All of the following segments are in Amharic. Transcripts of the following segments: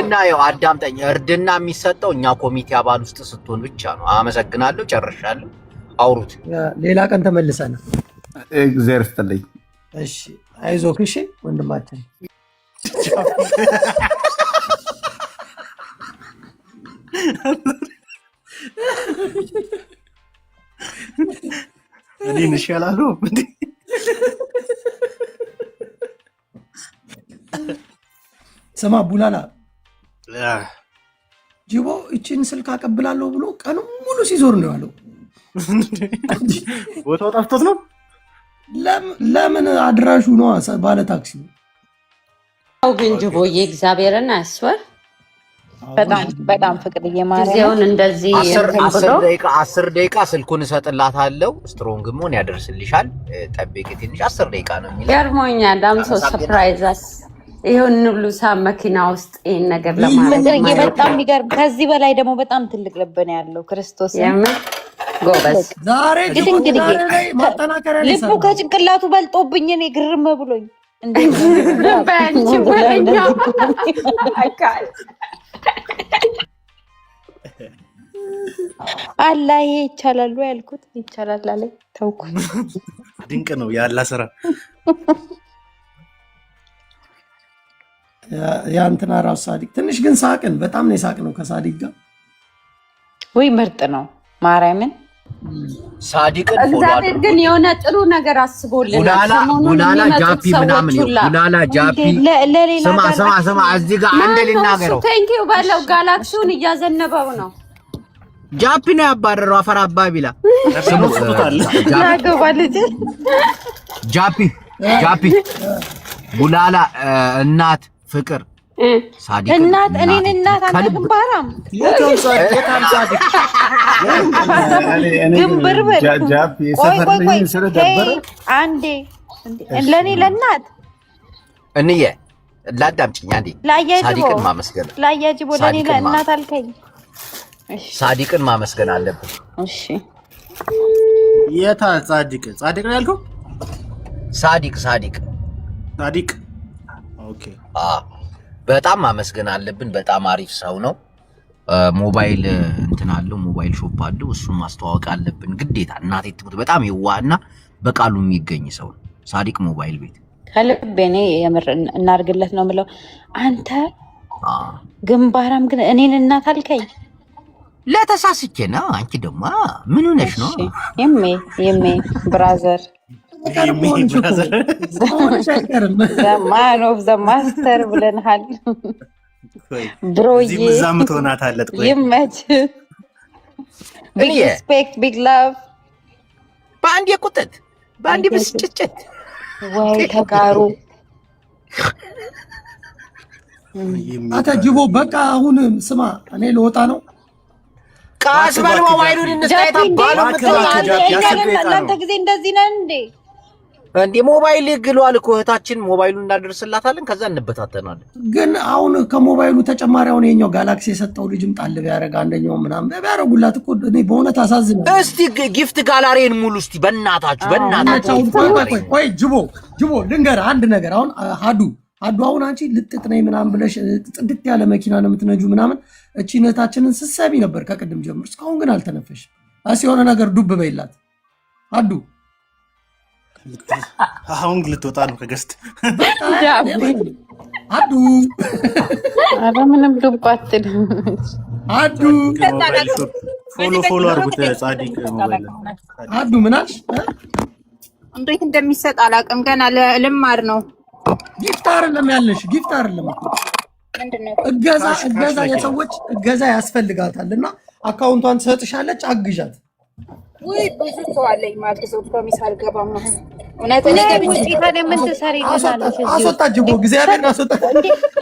እና ያው አዳምጠኝ እርድና የሚሰጠው እኛ ኮሚቴ አባል ውስጥ ስትሆን ብቻ ነው። አመሰግናለሁ። ጨርሻለሁ። አውሩት። ሌላ ቀን ተመልሰና እግዚአብሔር ይስጥልኝ። እሺ አይዞህ። እሺ ወንድማችን እኔን ይሻላል እንዴ? ስማ ቡላላ ጅቦ እቺን ስልክ አቀብላለሁ ብሎ ቀኑ ሙሉ ሲዞር ነው ያለው። ቦታው ጠፍቶት ነው። ለምን አድራሹ ነው ባለ ታክሲ ነው ግን ጅቦዬ እግዚአብሔርን አስወር በጣም ፍቅር ጊዜውን እንደዚህ 10 ደቂቃ ስልኩን እሰጥላታለሁ። ስትሮንግ ሞን ያደርስልሻል። ጠብቂ ትንሽ 10 ደቂቃ ነው የሚለው። ገርሞኛል። ዳምሶ ሰርፕራይዝስ ይሁን ሁሉ መኪና ውስጥ ይሄን ነገር ለማድረግ በጣም የሚገርም ከዚህ በላይ ደግሞ በጣም ትልቅ ልብ ነው ያለው። ክርስቶስ ጎበዝ። ዛሬ ልቡ ከጭንቅላቱ በልጦብኝ እኔ ግርም ብሎኝ አላ ይሄ ይቻላል ወይ ያልኩት ይቻላል አለኝ። ተውኩት። ድንቅ ነው ያላ ስራ። ያንተና ራስ ሳዲቅ ትንሽ ግን ሳቅን በጣም ነው የሳቅነው ከሳዲቅ ጋር ወይ ምርጥ ነው። ማርያምን ሳዲቅን እግዚአብሔር ግን የሆነ ጥሩ ነገር አስቦልናል። ቡላላ ጃፒ ምናምን ቡላላ ጃፒ ስማ እዚህ ጋር አንድ ልናገረው። ቴንኪው ባለው ጋላክሲውን እያዘነበው ነው። ጃፒ ነው ያባረረው። አፈር አባቢላ ጃፒ ቡላላ እናት ፍቅር ሳዲቅ እናት እኔን እናት አንተ ግንባራም ግንብርብር አንዴ ለኔ ለእናት እንዬ ላዳምጪኝ አንዴ። ሳዲቅን ማመስገን ላያጅቦ ለኔ ለእናት አልከኝ። ሳዲቅን ማመስገን አለብን። እሺ የታ ጻድቅ ነው ያልከው? ሳዲቅ ኦኬ። በጣም ማመስገን አለብን። በጣም አሪፍ ሰው ነው። ሞባይል እንትን አለው፣ ሞባይል ሾፕ አለው። እሱን ማስተዋወቅ አለብን ግዴታ። እናቴ ትሙት በጣም የዋህና በቃሉ የሚገኝ ሰው ነው ሳዲቅ ሞባይል ቤት። ከልቤ እኔ የምር እናርግለት ነው የምለው። አንተ ግንባራም ግን እኔን እናት አልከኝ። ለተሳስቼ ነው። አንቺ ደግሞ ምን ሆነሽ ነው? የሜ ብራዘር ማን ኦፍ ዘ ማስተር ብለንሃል ብሮዬ። ይመች። ቢግ ሪስፔክት ቢግ ላቭ። በአንድ የቁጥት በአንድ ብስጭጭት ወይ ተጋሩ አታ ጅቦ በቃ አሁን ስማ እኔ ልወጣ ነው። ቃስ በል ሞባይሉን እንስታይታ ባሉ እናንተ ጊዜ እንደዚህ ነን እንዴ ሞባይል ይግሏል እኮ እህታችን። ሞባይሉን እናደርስላታለን ከዛ እንበታተናለን። ግን አሁን ከሞባይሉ ተጨማሪ አሁን የኛው ጋላክሲ የሰጠው ልጅም ጣል ቢያደርግ አንደኛው ምናምን ቢያደርጉላት እኮ እኔ በእውነት አሳዝነ። እስቲ ጊፍት ጋላሪን ሙሉ እስቲ በእናታችሁ። ቆይ ጅቦ ልንገርህ አንድ ነገር። አሁን ሀዱ አሁን አንቺ ልጥጥ ነኝ ምናምን ብለሽ ጽድት ያለ መኪና ነው የምትነጁ ምናምን እቺ እህታችንን ስትሰቢ ነበር ከቅድም ጀምሮ። እስካሁን ግን አልተነፈሽ። እሺ የሆነ ነገር ዱብ በይላት አዱ። አሁን ልትወጣ ነው ከገስት አዱ። ኧረ ምንም ዱብ አትልም አዱ። ፎሎ አድርጉት ጻዲቅ ሞባይል አዱ። ምን አልሽ? እንዴት እንደሚሰጥ አላውቅም። ገና ልማር ነው። ጊፍት አይደለም ያለሽ፣ ጊፍት አይደለም እገዛ የሰዎች እገዛ ያስፈልጋታልና አካውንቷን ትሰጥሻለች። አግዣት። ወይ ብዙ ሰው አለኝ ማግዘው ፕሮሚስ አልገባም። አስወጣ ጅቦ ጊዜ ያለን አስወጣ።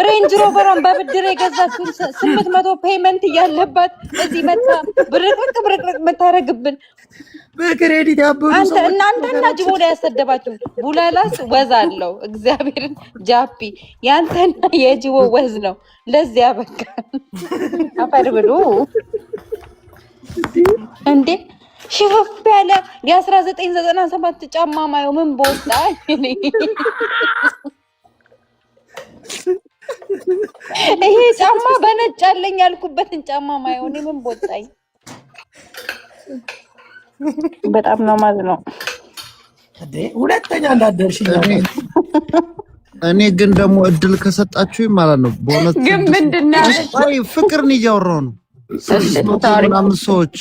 ሬንጅ ሮቨሯን በብድር የገዛችውን 800 ፔመንት እያለባት እዚህ መታ ብርቅርቅ የምታረግብን በክሬዲት ያበሉ አንተ እናንተና ጅቦ ላይ ያሰደባችሁ። ቡላላስ ወዝ አለው እግዚአብሔርን። ጃፒ ያንተና የጅቦ ወዝ ነው ለዚያ በቃ አፈር ብሉ እንዴ። ሽፍፍ ያለ የ1997 ጫማ ማየው ምን ቦጣ ይሄ ጫማ በነጭ አለኝ ያልኩበትን ጫማ ማይሆን ምን ቦጣኝ። በጣም ነው ማዝነው። ሁለተኛ እንዳደርሽ እኔ ግን ደግሞ እድል ከሰጣችሁኝ ማለት ነው በእውነት ግን ምንድነው ፍቅርን እያወራሁ ነው። ምናምን ሰዎች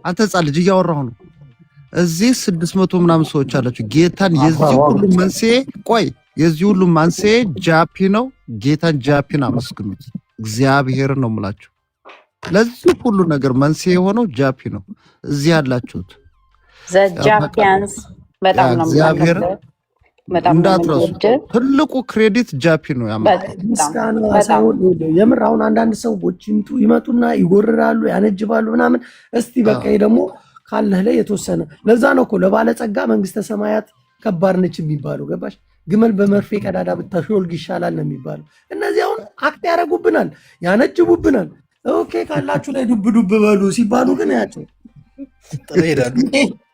አንተ ህፃን ልጅ እያወራሁ ነው። እዚህ 600 ምናምን ሰዎች አላችሁ። ጌታን የዚህ ሁሉ መንስኤ የዚህ ሁሉ መንስኤ ጃፒ ነው። ጌታን ጃፒን አመስግኑት። እግዚአብሔርን ነው የምላችሁ። ለዚህ ሁሉ ነገር መንስኤ የሆነው ጃፒ ነው። እዚህ ያላችሁት ዘጃፒያንስ በጣም ነው እግዚአብሔር እንዳትረሱ። ትልቁ ክሬዲት ጃፒ ነው ያማው። የምር አሁን አንዳንድ ሰዎች ይመጡና ይጎርራሉ፣ ያነጅባሉ ምናምን። እስቲ በቃ ደግሞ ካለህ ላይ የተወሰነ ለዛ ነው እኮ ለባለጸጋ መንግስተ ሰማያት ከባድ ነች የሚባለው። ገባሽ? ግመል በመርፌ ቀዳዳ ብታሾልግ ይሻላል ነው የሚባለው። እነዚህ አሁን አክት ያደርጉብናል፣ ያነጅቡብናል። ኦኬ ካላችሁ ላይ ዱብ ዱብ በሉ ሲባሉ ግን ያቸው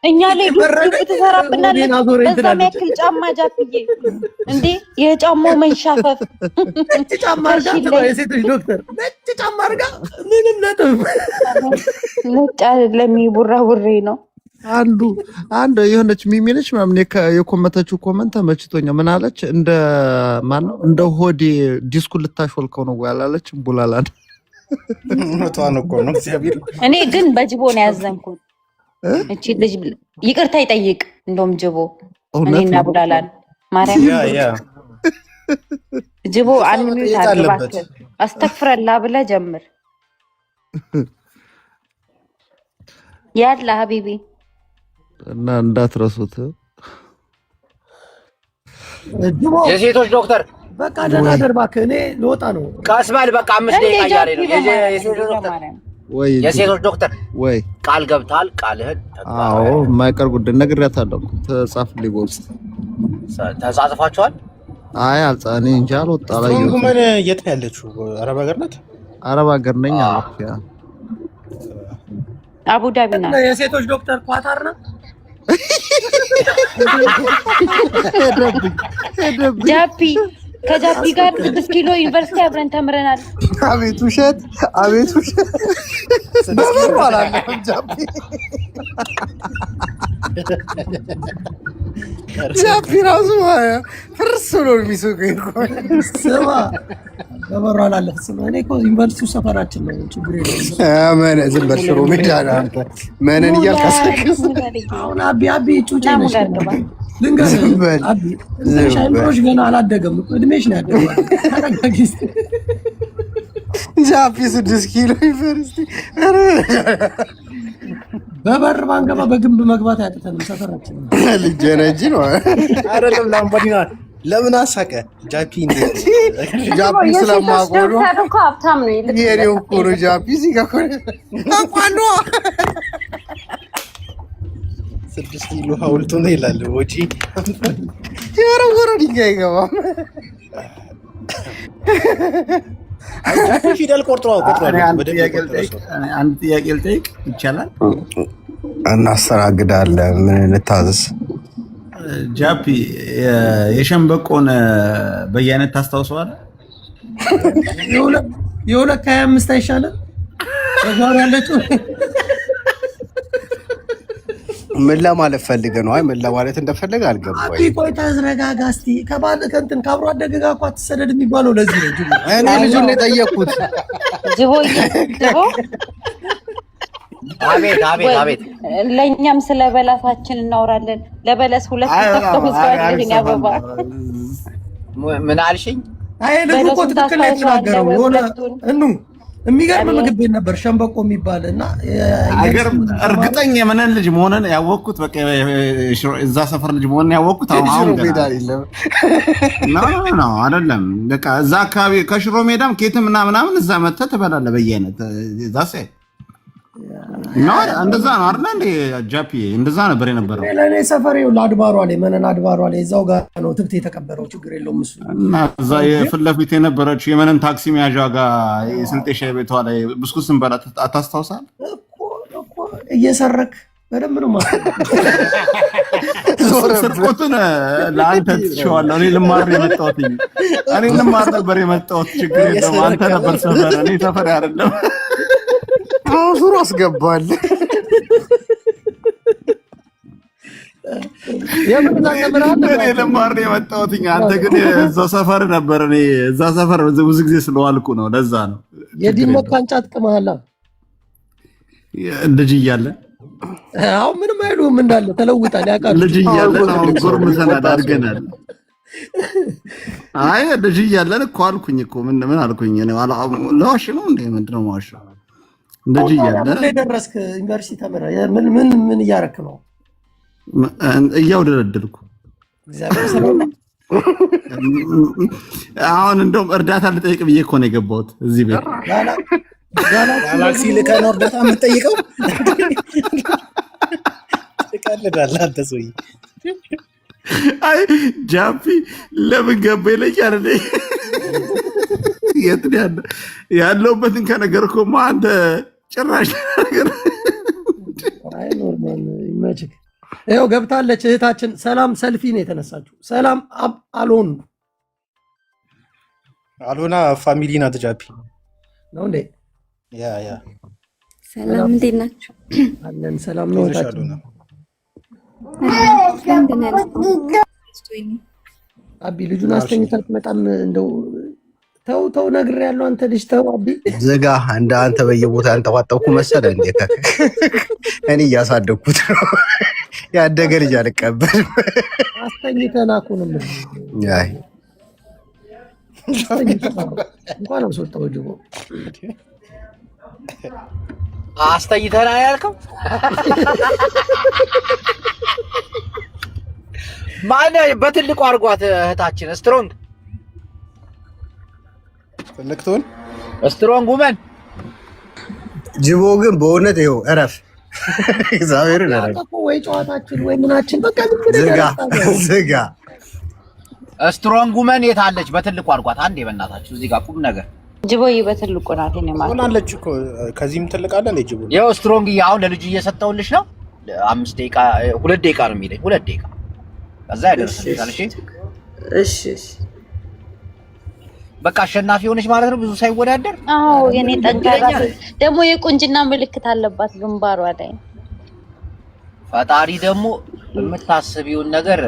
እኛ ላይ ዱብ ትሰራብናለች። በዛ ያክል ጫማ ጃፕዬ እንዴ የጫማው መንሻፈፍ ነጭ ጫማ አርጋ የሴቶች ዶክተር ነጭ ጫማ አርጋ ምንም ነጥብ ነጭ አይደለም ቡራቡሬ ነው። አንድ የሆነች ሚሚነች ምናምን የኮመተችው ኮመንት ተመችቶኛል። ምን አለች? እንደ ማን ነው እንደ ሆዴ ዲስኩ ልታሾልከው ነው ያላለች ቡላላን ሞቷን እኮ ነው እግዚአብሔር። እኔ ግን በጅቦ ነው ያዘንኩት። እቺ ልጅ ይቅርታ ይጠይቅ። እንደውም ጅቦ እኔና ቡላላን ማርያም ጅቦ አንሚዩት አድርባክ አስተክፍረላ ብለህ ጀምር። ያላ ሀቢቢ እና እንዳትረሱት የሴቶች ዶክተር በቃ ደህና ደር እባክህ። እኔ ልወጣ ነው። ቀስ በል በቃ 5 ደቂቃ እያለ ነው። የሴቶች ዶክተር ወይ ቃል ገብታል። ቃልህን አዎ የማይቀር ጉዳይ ነግሬያታለሁ። ተጻፍልኝ በውስጥ ተጻጽፋችኋል? አይ እኔ እንጃ አልወጣ ላይ ምን የት ያለችው? አረብ ሀገር ናት። አረብ ሀገር ነኝ አልኩ። ያ አቡዳቢ ናት። የሴቶች ዶክተር ኳታር ናት። ጃፒ ከጃፒ ጋር 6 ኪሎ ዩኒቨርሲቲ አብረን ተምረናል። አቤት ውሸት፣ አቤት ውሸት። በመሩ አላለፈም ጃፒ ጃፒ ራሱ ፍርስ ብሎ የሚስቀኝ ስማ፣ በመሩ አላለፍም። እኔ እኮ ዩኒቨርሲቲው ሰፈራችን ነው። ችግር የለም። ዝም በል ሽሮ ሜዳ አንተ መነን እያልካሰክስ አሁን አቢ ጩጬ ነሽ። ልንገርህ አቢ ሻይምሮሽ ገና አላደገም። እድሜሽ ነው ያደገው። ጃፒ 6 ኪሎ ዩኒቨርሲቲ በበር ባንገባ በግንብ መግባት ያቅተንም ሰፈራችን ልጅ ነው አይደለም። ላምባዲና ለምን አሳቀ? ጃፒ እንዴት ጃፒ ስለማቆሩ ሀብታም ነው ይልቅ የኔው እኮ ነው ጃፒ ሲጋ ታቋንዶ 6 ኪሎ ሐውልቱ ነው ይላል። ወጪ የወረወረ ድንጋይ አይገባም። ጃፒ ፊደል ቆርጦ አንድ ጥያቄ ልጠይቅ ይቻላል? እናስተናግዳለን። ምን እንታዘዝ? ጃፒ የሸንበቆን በየአይነት ታስታውሰዋለህ? የሁለት ከ25 አይሻልም? በዛው ያለችው ምን ለማለት ፈልገህ ነው? አይ ምን ለማለት እንደፈለገ አልገባኝም። አቢ ቆይ ተረጋጋ እስቲ። ከባለ ከእንትን ካብሮ አደገ ጋር እኮ አትሰደድ የሚባለው ለዚህ ነው። ጅቦ እኔ ልጁን ነው የጠየቅኩት። ጅቦ አቤት ለእኛም ስለ በለሳችን እናወራለን። ለበለስ 2 ተከፍቶ መስዋዕት ያበባ ምን አልሽኝ? አይ ልጅ እኮ ትክክል ነው የተናገረው። ሆነ የሚገርም ምግብ ቤት ነበር ሸንበቆ የሚባል እና እርግጠኛ የመነን ልጅ መሆንን ያወቅኩት በቃ እዛ ሰፈር ልጅ መሆንን ያወቅኩት አሁን ሜዳ ነው አይደለም። በቃ እዛ አካባቢ ከሽሮ ሜዳም ኬትም ምናምን እዛ መተህ ትበላለህ በየአይነት እዛ ሳይ ነው። እንደዛ ነው አይደል እንዴ ጃፒ? እንደዛ ነበር የነበረው። ለኔ ሰፈሬ አድባሯ ላይ መነን አድባሯ ላይ እዛው ጋር ነው ትብት የተቀበረው። ችግር የለውም እሱ እና እዛ የፊት ለፊት የነበረችው የመነን ታክሲ መያዣ ጋር የስልጤ ሻይ ቤቷ ላይ ብስኩት ስንበላ አታስታውሳለህ? እኮ እየሰረክ በደንብ ነው ማለት ስርቆቱን ለአንተ ትሸዋለሁ። እኔ ልማር የመጣሁት እኔ ልማር ነበር የመጣሁት። ችግር የለውም። አንተ ነበር ሰፈር፣ እኔ ሰፈር አይደለም። ዙሮ አስገባል። እኔ ልማር የመጣሁት አንተ ግን እዛ ሰፈር ነበር። እኔ እዛ ሰፈር ብዙ ጊዜ ስለዋልኩ ነው። ለዛ ነው የዲሞት ካንጫት ቅማላ ልጅ እያለን አሁን ምንም አይሉም እንዳለ ተለውጣል። ያውቃሉ ልጅ እያለን አሁን ጎርምሰን አድርገናል። አይ ልጅ እያለን እኮ አልኩኝ እኮ ምን አልኩኝ? እኔ ለዋሽ ነው እንዴ? ምንድን ነው ዋሽ? ልጅ እያለን ደረስክ ዩኒቨርሲቲ ተመራ ምን እያረክ ነው? እያውደረደርኩ እግዚአብሔር ሰላም። አሁን እንደውም እርዳታ ልጠይቅ ብዬ እኮ ነው የገባሁት እዚህ ቤት። ጋላክሲ ልከህ ነው እርዳታ የምትጠይቀው? ትቀልዳለህ አንተ ሰውዬ። አይ ጃፒ ለምን ገባ ይለኛል። የት ነው ያለሁበትን ከነገርኩማ አንተ ጭራሽ ነገር። አይ ኖርማል ይመችክ። ይኸው ገብታለች እህታችን ሰላም። ሰልፊ ነው የተነሳችው። ሰላም አልሆኑ አልሆና ፋሚሊ ናት ጃፒ ነው እንዴ? ያ ሰላም እንዴት ናችሁ? አለን ሰላም ነው እህታችን። አቢ ልጁን አስተኝታት መጣም እንደው ተው ነግሬያለሁ። አንተ ልጅ ተው አቢ ዝጋ። እንደ አንተ በየቦታ ያንጠዋጠብኩ መሰለህ እንዴ? እኔ እያሳደግኩት ነው። ያደገ ልጅ አልቀበልም። አስተኝተና እኮ ነው ምን አይ እንኳን አስወጣው ጅቦ አስተኝተና ያልከው ማነው? በትልቁ አርጓት እህታችን ስትሮንግ ትልቅቱን ስትሮንግ ውመን። ጅቦ ግን በእውነት ይኸው እረፍ። እግዚአብሔርን እረፍ። ወይ ጨዋታችን ወይ ምናችን በቃ ዝጋ። ስትሮንግ ውመን የት አለች? በትልቁ አርጓት አንዴ በእናታችሁ። እዚህ ጋር ቁም ነገር ጅቦዬ በትልቁ ናት። እኔ ማለት ሆናለች እኮ ከዚህም ትልቅ አለ እንዴ ጅቦ? ይኸው ስትሮንግ አሁን ለልጁ እየሰጠውልሽ ነው። 5 ደቂቃ 2 ደቂቃ ነው የሚለኝ 2 ደቂቃ ከዛ ያደርስልሻል። እሺ በቃ አሸናፊ ሆነች ማለት ነው ብዙ ሳይወዳደር። አዎ የኔ ጠንካራ ደግሞ የቁንጅና ምልክት አለባት ግንባሯ ላይ። ፈጣሪ ደግሞ የምታስቢውን ነገር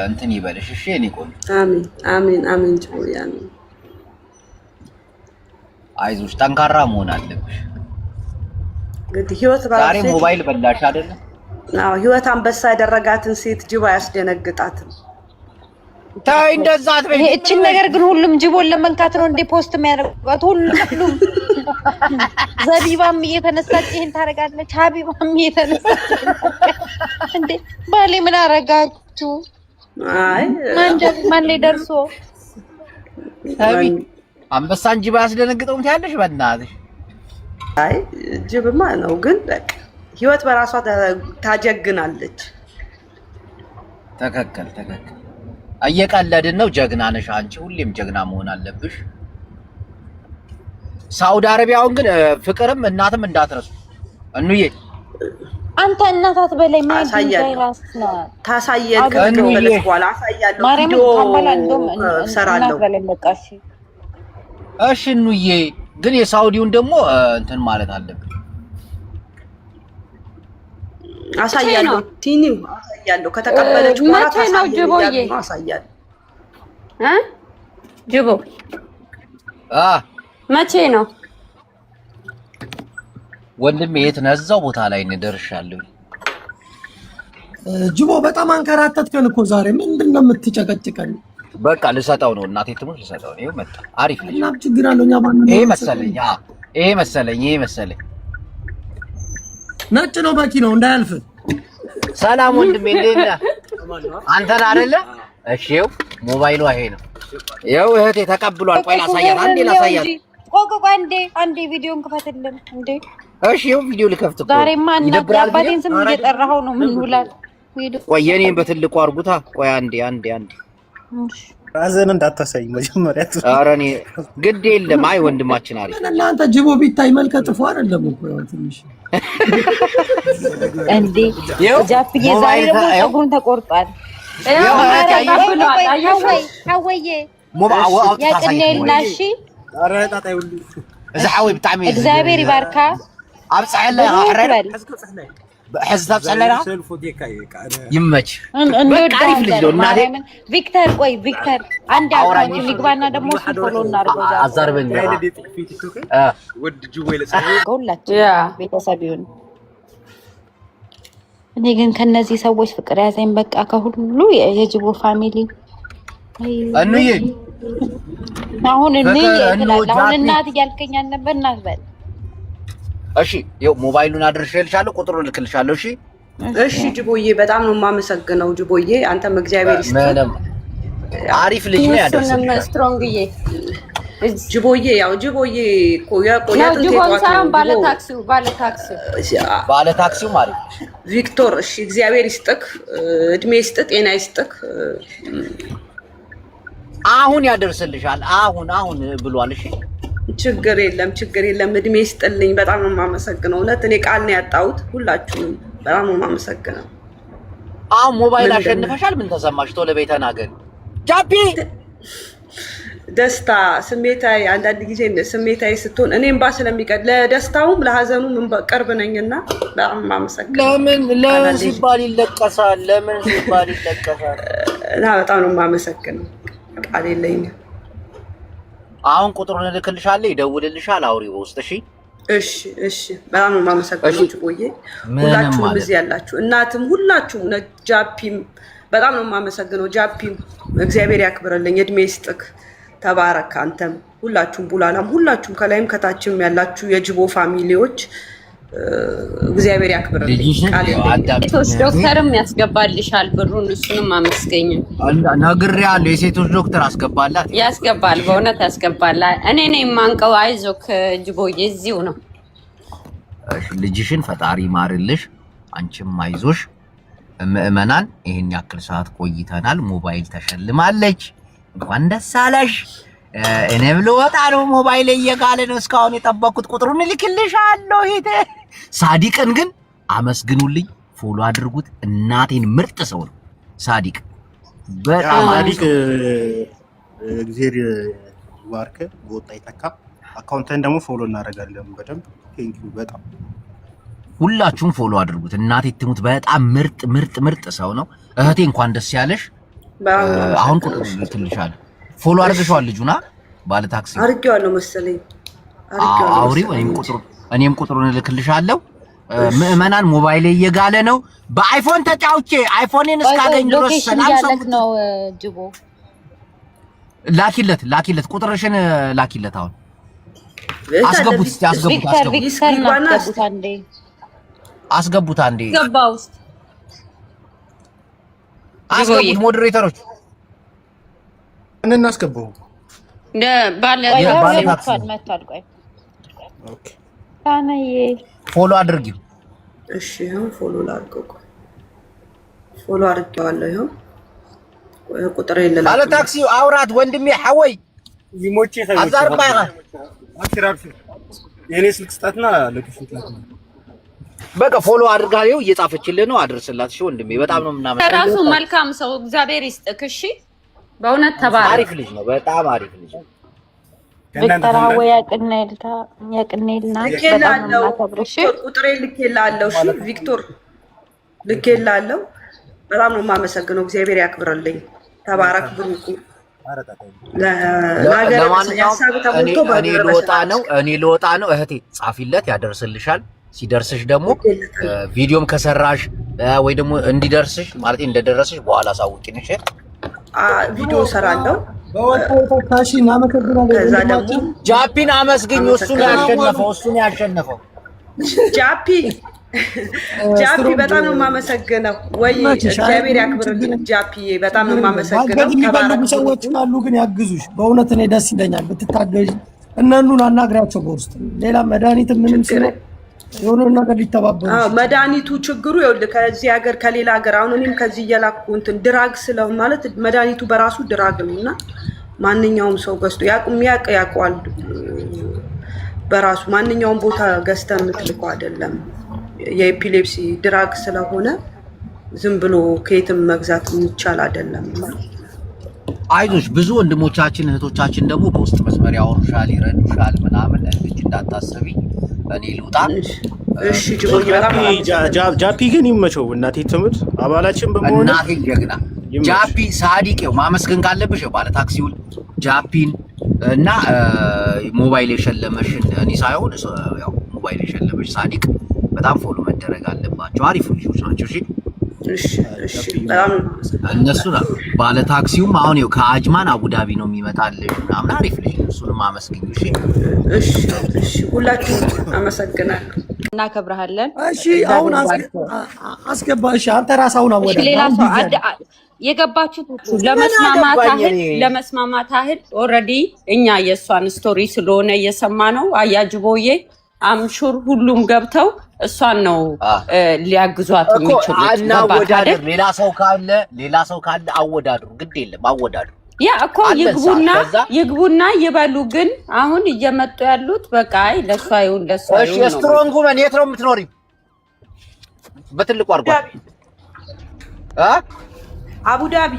እንትን ይበልሽ። እሺ የኔ ቆንጆ። አሜን ጅቦዬ አሜን። አይዞሽ ጠንካራ መሆን አለብሽ። እንግዲህ ህይወት ዛሬ ሞባይል በላሽ አይደለ? አዎ ህይወት አንበሳ ያደረጋትን ሴት ጅቦ አያስደነግጣትም። ታይ እንደዛ አትበይ። እቺን ነገር ግን ሁሉም ጅቦን ለመንካት ነው እንደ ፖስት የሚያደርጓት ሁሉም። ዘቢባም እየተነሳች ይሄን ታረጋለች፣ ሀቢባም እየተነሳች እንዴ ባሌ ምን አረጋችሁ? አይ ማን ላይ ደርሶ ሀቢ አንበሳን ጅብ አያስደነግጠውም ትያለሽ? በእናትሽ አይ ጅብማ ነው ግን በቃ ህይወት በራሷ ታጀግናለች። ተከከል እየቀለድን ነው። ጀግና ነሽ አንቺ፣ ሁሌም ጀግና መሆን አለብሽ። ሳውዲ አረቢያውን ግን ፍቅርም እናትም እንዳትረሱ። እንዬ አንተ እናታት በላይ ማይድ ቫይራስ ነው ታሳየን። ከከፈለች በኋላ አሳያለሁ። ማርያም ታማላ እንደም ሰራለሁ። እሺ እንዬ ግን የሳውዲውን ደግሞ እንትን ማለት አለብን። አሳያለሁ። ቲኒው አሳያለሁ። ከተቀበለች በኋላ አሳያለሁ። ጅቦ መቼ ነው ወንድሜ? የት ነው? እዛው ቦታ ላይ ደርሻለሁ። ጅቦ በጣም አንከራተትከን እኮ ዛሬ። ምንድን ነው የምትጨቀጭቀን? በቃ ልሰጠው ነው እናቴ ትሙት ልሰጠው ነው። ይኸው መጣ። አሪፍ ልጅ እና ችግር አለው። እኛ ባንነ ይሄ መሰለኝ ነጭ ነው መኪናው እንዳያልፍ። ሰላም ወንድሜ እንዴት ነህ? አንተን አይደለ? እሺ ይኸው ሞባይሉ ይሄ ነው። ይኸው እህቴ ተቀብሏል። ቆይ ላሳያት፣ ቆይ አንዴ ቪዲዮን ክፈትልን እንዴ። እሺ ይኸው ቪዲዮ ልከፍት እኮ ዛሬማ እናት አባቴን ስም እየጠራኸው ነው። ምን ውላል? ቆይ የኔን በትልቁ አርጉታ። ቆይ አንዴ ራዘን እንዳታሳይ መጀመሪያ። ኧረ እኔ ግድ የለም። አይ ወንድማችን አሪፍ እናንተ ጅቦ ቢታይ መልከ ጥፎ አይደለም እኮ ያው ትንሽ እንዴ ጃፕዬ ዛሬ ደግሞ ፀጉሩን ተቆርጧል። ሀወዬ ያቅኔልና እሺ እዛ ሓወይ ብጣዕሚ እግዚአብሔር ይባርካ። አብጻዕለ ያሕረር ሕዝብ ጸለራ ይመች። በቃ አሪፍ ልጅ ነው እናቴ። ቪክተር ቆይ ቪክተር አንድ አውራኝ ልግባና ደግሞ ፎሎ እናድርገው። አዛርበኝ ውድ ጅቦ ይለጸሁላችሁ ቤተሰብ ይሁን። እኔ ግን ከነዚህ ሰዎች ፍቅር ያዘኝ በቃ ከሁሉ የጅቦ ፋሚሊ እንዬ አሁን እንዬ አሁን እናት እያልከኝ ነበር። እናት በል እሺ፣ ይኸው ሞባይሉን አድርሼልሻለሁ፣ ቁጥሩን ልክልሻለሁ። እሺ እሺ። ጅቦዬ በጣም ነው የማመሰግነው። ጅቦዬ አንተም እግዚአብሔር ይስጥህ። አሪፍ ልጅ ነው ያደረሰኝ። ስትሮንግዬ ጅቦዬ ያው ጅቦዬ እኮ ባለታክሲው ማለት ቪክቶር። እሺ እግዚአብሔር ይስጥክ፣ እድሜ ይስጥህ፣ ጤና ይስጥህ። አሁን ያደርስልሻል። አሁን ብሏል። እሺ ችግር የለም ችግር የለም። እድሜ ይስጥልኝ። በጣም ነው የማመሰግነው። እውነት እኔ ቃል ነው ያጣሁት። ሁላችሁም በጣም ነው የማመሰግነው። አሁን ሞባይል አሸንፈሻል። ምን ተሰማሽ? ቶሎ በይ ተናገሪ ጃፒ። ደስታ ስሜታዊ፣ አንዳንድ ጊዜ ስሜታዊ ስትሆን እኔም ባ ስለሚቀድ ለደስታውም ለሀዘኑም ቅርብ ነኝና በጣም የማመሰግነው። ለምን ሲባል ይለቀሳል? ለምን ሲባል ይለቀሳል? እና በጣም ነው የማመሰግነው። ቃል የለኝም። አሁን ቁጥሩን እልክልሻለሁ፣ ይደውልልሻል። አውሪው ውስጥ እሺ እሺ። በጣም ነው የማመሰግነው ጅቦዬ፣ ሁላችሁም እዚህ ያላችሁ እናትም ሁላችሁም ጃፒም በጣም ነው የማመሰግነው። ጃፒም እግዚአብሔር ያክብርልኝ፣ እድሜ ይስጥክ፣ ተባረክ። አንተም ሁላችሁም ቡላላም ሁላችሁም ከላይም ከታችም ያላችሁ የጅቦ ፋሚሊዎች እግዚአብሔር ያክብርልኝ። ሴቶች ዶክተርም ያስገባልሻል ብሩን፣ እሱንም አመስገኝ። ነግሬያለሁ፣ የሴቶች ዶክተር አስገባላት። ያስገባል፣ በእውነት ያስገባል። እኔ ነኝ የማንቀው። አይዞክ ጅቦዬ፣ እዚሁ ነው። ልጅሽን ፈጣሪ ማርልሽ፣ አንቺም አይዞሽ። ምእመናን ይሄን ያክል ሰዓት ቆይተናል። ሞባይል ተሸልማለች። እንኳን ደስ አለሽ። እኔም ልወጣ ነው። ሞባይል እየጋለ ነው። እስካሁን የጠበኩት ቁጥሩን እልክልሻለሁ። ሄደ ሳዲቅን ግን አመስግኑልኝ፣ ፎሎ አድርጉት። እናቴን ምርጥ ሰው ነው ሳዲቅ። በጣም ሳዲቅ እግዚአብሔር ይባርክ። በወጣ ይተካ። አካውንትን ደግሞ ፎሎ እናደርጋለን በደንብ። ቴንኪው በጣም ሁላችሁም ፎሎ አድርጉት። እናቴ ትሙት በጣም ምርጥ ሰው ነው። እህቴ እንኳን ደስ ያለሽ። አሁን ቁጥሩን እልክልሻለሁ። ፎሎ አድርገሽዋል ልጁና ባለ ታክሲ አድርጌዋለሁ መሰለኝ። አውሪው እኔም ቁጥሩን እልክልሻለሁ። ምእመናን ሞባይል እየጋለ ነው። በአይፎን ተጫውቼ አይፎኔን እስካገኝ ድረስ ሰላም ነው። ጅቦ ላኪለት ቁጥርሽን ላኪለት። አሁን አስገቡት አንዴ አስገቡት ሞዴሬተሮች እናስገባው። ፎሎ አድርጊው። እሺ ይሄን ፎሎ ላድርገው። ፎሎ አድርጌዋለሁ። ይሄን ቁጥር የለም። ባለ ታክሲው አውራት ወንድሜ ሐወይ ይሞቼ አዛርባይ አክራፍ የኔ ስልክ ስጣትና ለክፍት በቃ ፎሎ አድርጋው እየጻፈችልህ ነው። አድርስላት። እሺ ወንድሜ በጣም ነው የምናመሰግነው። ራሱ መልካም ሰው እግዚአብሔር ይስጥክ። እሺ በእውነት ተባረክ። አሪፍ ልጅ ነው። በጣም አሪፍ ልጅ ነው። ቪክተር ሐወይ ያቅኔልና በጣም ነው የማከብርሽ። ቁጥሬ ልኬልሃለሁ። እሺ ቪክቶር ልኬልሃለሁ። በጣም ነው የማመሰግነው። እግዚአብሔር ያክብርልኝ። ተባረክ ብሩክ። እኔ ልወጣ ነው። እህቴ ጻፊለት፣ ያደርስልሻል። ሲደርስሽ ደግሞ ቪዲዮም ከሰራሽ ወይ ደግሞ እንዲደርስሽ ማለት እንደደረስሽ በኋላ ሳውቂኝ። እሺ ቪዲዮ ሰራለሁ። በወጣታሽ እናመሰግናለን። ከዛ ደግሞ ጃፒን አመስግኝ። እሱን ያሸነፈው ጃፒ በጣም ነው የማመሰግነው። ወይ እግዚአብሔር ያክብርልኝ ጃፒዬ፣ በጣም ነው የማመሰግነው። የሚፈልጉ ሰዎች ካሉ ግን ያግዙሽ። በእውነት እኔ ደስ ይለኛል ብትታገዥ። እነኑን አናግሪያቸው በውስጥ ሌላ መድኃኒት ምንም ሲሆን የሆነ ነገር ሊተባበሩ መድኃኒቱ ችግሩ ይኸውልህ ከዚህ ሀገር ከሌላ ሀገር አሁን እኔም ከዚህ እየላኩ እንትን ድራግ ስለው ማለት መድኃኒቱ በራሱ ድራግ ነውና ማንኛውም ሰው ገዝቶ ያውቀዋል። በራሱ ማንኛውም ቦታ ገዝተህ የምትልከው አይደለም። የኤፒሌፕሲ ድራግ ስለሆነ ዝም ብሎ ከየትም መግዛት የሚቻል አይደለም። አይዞሽ ብዙ ወንድሞቻችን እህቶቻችን ደግሞ በውስጥ መስመር ያወሩሻል፣ ይረዱሻል ምናምን። ልጅ እንዳታሰቢ እኔ ልውጣ። እሺ ጃፒ ግን ይመቸው እናቴ ትሙት አባላችን በመሆኑ እናቴ ጀግና ጃፒ ሳዲቄው ማመስገን ካለብሽ ባለ ታክሲውን ጃፒን እና ሞባይል የሸለመሽን እኔ ሳይሆን ያው ሞባይል የሸለመሽ ሳዲቅ በጣም ፎሎ መደረግ አለባቸው። አሪፍ ልጆች ናቸው። እሺ በጣም እነሱ ባለ ታክሲውም አሁን ይኸው ከአጅማን አቡዳቢ ነው የሚመጣልሽ ምናምን አሪፍ ልጅ እሱንም አመስግኝ። እሺ ሁላችሁም አመሰግናለሁ። እናከብርሃለን። እሺ አሁን አስገባ። እሺ አንተ ራስህ አሁን አወዳለህ። ሌላ ሰው የገባችሁት ለመስማማት ያህል ኦልሬዲ እኛ የእሷን ስቶሪ ስለሆነ እየሰማ ነው አያጅቦዬ አምሹር ሁሉም ገብተው እሷን ነው ሊያግዟት የሚችሉት። አወዳድር ሌላ ሰው ካለ አወዳድሩ፣ ግድ የለም አወዳድሩ። ያ እኮ ይግቡና ይበሉ። ግን አሁን እየመጡ ያሉት በቃ ለሷ ይሁን ለሷ ይሁን ነው። እሺ ስትሮንግ ማን የት ነው የምትኖሪው? በትልቁ አርጓል አቡዳቢ።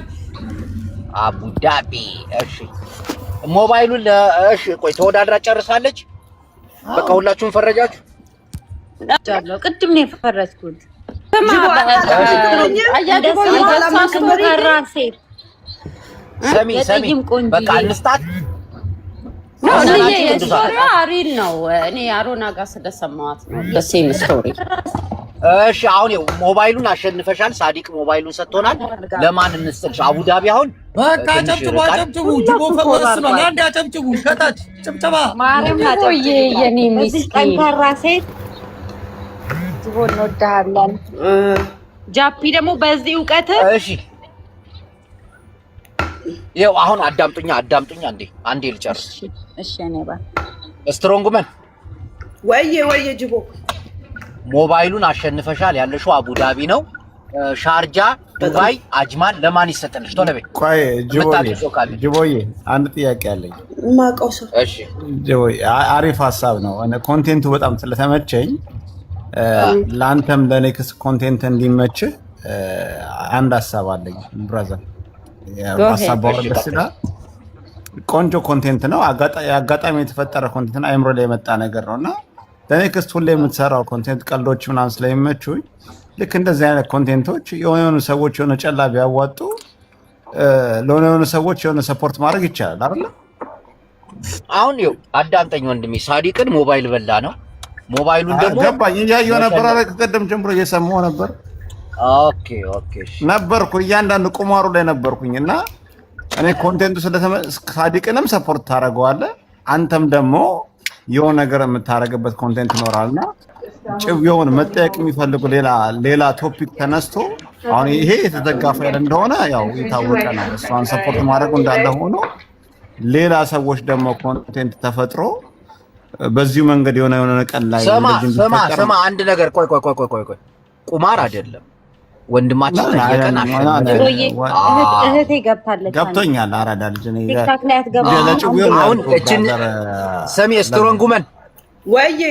እሺ ሞባይሉን እሺ ቆይ ተወዳድራ ጨርሳለች። በቃ ሁላችሁም ፈረጃችሁ? ቅድም ነው የፈረጅኩት። ሰሚ በቃ እንስጣት። ስቶሪዋ አሪል ነው። እኔ አሮና ጋር ስለሰማኋት ነው በሴም ስቶሪ። እሺ አሁን ሞባይሉን አሸንፈሻል። ሳዲቅ ሞባይሉን ሰጥቶናል። ለማን እንስጥልሽ? አቡዳቢ አሁን በቃ ጨብጭቡ። ጅቦ ፈወስኗል። አንድ አጨብጭቡ። ከታች ጭብጨባ። ማርያም ናጨብጭ። የኔ ሚስት ጠንካራ ሴት ጅቦ እንወድሃለን። ጃፒ ደግሞ በዚህ እውቀት እሺ ይኸው አሁን አዳምጡኛ አንዴ ልጨርስ። እሺ እኔ ስትሮንግመን ወየ ጅቦ ሞባይሉን አሸንፈሻል። ያለሽው አቡዳቢ ነው። ሻርጃ፣ ዱባይ፣ አጅማን ለማን ይሰጥልሽ? ቶሎ በይ። ቆይ ጅቦዬ አንድ ጥያቄ አለኝ። ማቀውሰ እሺ ጅቦዬ አሪፍ ሀሳብ ነው። ኮንቴንቱ በጣም ስለተመቸኝ ለአንተም ለኔክስት ኮንቴንት እንዲመች አንድ ሀሳብ አለኝ ብራዘር። ሀሳብ ባወረደስና ቆንጆ ኮንቴንት ነው። አጋጣሚ የተፈጠረ ኮንቴንት ነው። አይምሮ ላይ የመጣ ነገር ነውና ለኔክስት ሁሌ የምትሰራው ኮንቴንት ቀልዶች ምናምን ስለሚመቹኝ ልክ እንደዚህ አይነት ኮንቴንቶች የሆኑ ሰዎች የሆነ ጨላ ቢያዋጡ ለሆነ ሰዎች የሆነ ሰፖርት ማድረግ ይቻላል አይደል? አሁን ይኸው አዳምጠኝ ወንድሜ። ሳዲቅን ሞባይል በላ ነው። ሞባይሉን ደግሞ ገባኝ። እያየሁ ነበር አለ ከቀደም ጀምሮ እየሰማሁ ነበር። ኦኬ ነበርኩ እያንዳንዱ ቁማሩ ላይ ነበርኩኝ እና እኔ ኮንቴንቱ ሳዲቅንም ሰፖርት ታደርገዋለህ አንተም ደግሞ የሆነ ነገር የምታረግበት ኮንቴንት ይኖራልና ጭብየውን መጠየቅ የሚፈልጉ ሌላ ቶፒክ ተነስቶ አሁን ይሄ የተዘጋ ፋይል እንደሆነ ያው የታወቀ ነው። እሷን ሰፖርት ማድረጉ እንዳለ ሆኖ ሌላ ሰዎች ደግሞ ኮንቴንት ተፈጥሮ በዚሁ መንገድ የሆነ ቀን ላይ ሰማ አንድ ነገር ቆይ ቁማር አይደለም ወንድማችን እህቴ ገብታለች። ገብቶኛል። አራዳ ልጅ ነኝ። ቲክታክ ላይ አትገባም። አሁን እቺን ሰሚ ስትሮንጉመን ወይዬ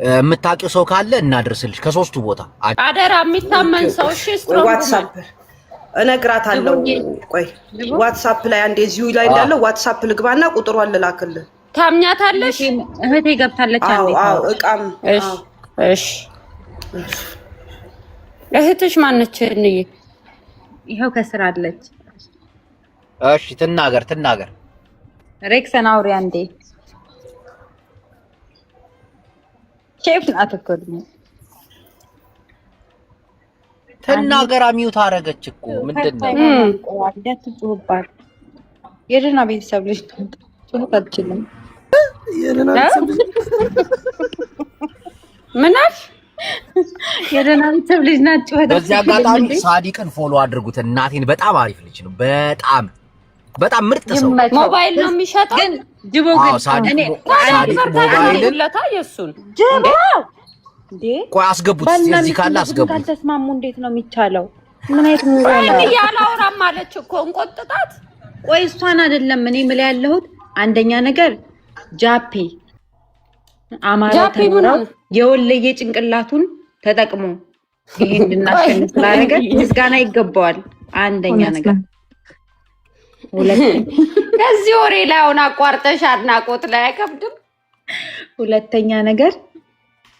የምታውቂው ሰው ካለ እናድርስልሽ ከሶስቱ ቦታ አደራ። የሚታመን ሰው እሺ። ዋትስአፕ እነግራታለሁ። ቆይ ዋትስአፕ ላይ አንዴ እዚሁ ላይ እንዳለ ዋትስአፕ ልግባና ቁጥሯን ልላክልህ። ታምኛታለሽ? እህቴ ገብታለች። አንዴ እቃም እሺ እህትሽ ማነች? እንዬ ይሄው ከስራ አለች። እሺ ትናገር ሬክሰን አውሪ አንዴ። ሼፍ ናት እኮ ትናገር። ሚውት አደረገች እኮ ምንድነው? እንዳትጮህባት። የደህና ቤተሰብ ልጅ ጮህ አትችልም። የደህና ቤተሰብ ልጅ ምናሽ የደህና ቤተሰብ ልጅ ናቸው። በዚህ አጋጣሚ ሳዲቅን ፎሎ አድርጉት። እናቴን በጣም አሪፍ ልጅ ነው። በጣም በጣም ምርጥ ሰው ሞባይል ነው የሚሸጠው። ግን ጅቦ ግን እኔ ለታ የሱን ጅቦ እንዴ ቆይ አስገቡት፣ እዚህ ካለ አስገቡት። ካልተስማሙ እንዴት ነው የሚቻለው? ምን አይነት ነው ያላወራም አለች እኮ እንቆጥጣት። ቆይ እሷን አይደለም እኔ የምልህ ያለሁት አንደኛ ነገር ጃፒ አማራ ተምረው የወለየ ጭንቅላቱን ተጠቅሞ ይሄን እንድናሸንፍ ስላደረገ ምስጋና ይገባዋል። አንደኛ ነገር ከዚህ ወሬ ላይ አሁን አቋርጠሽ አድናቆት ላይ አይከብድም። ሁለተኛ ነገር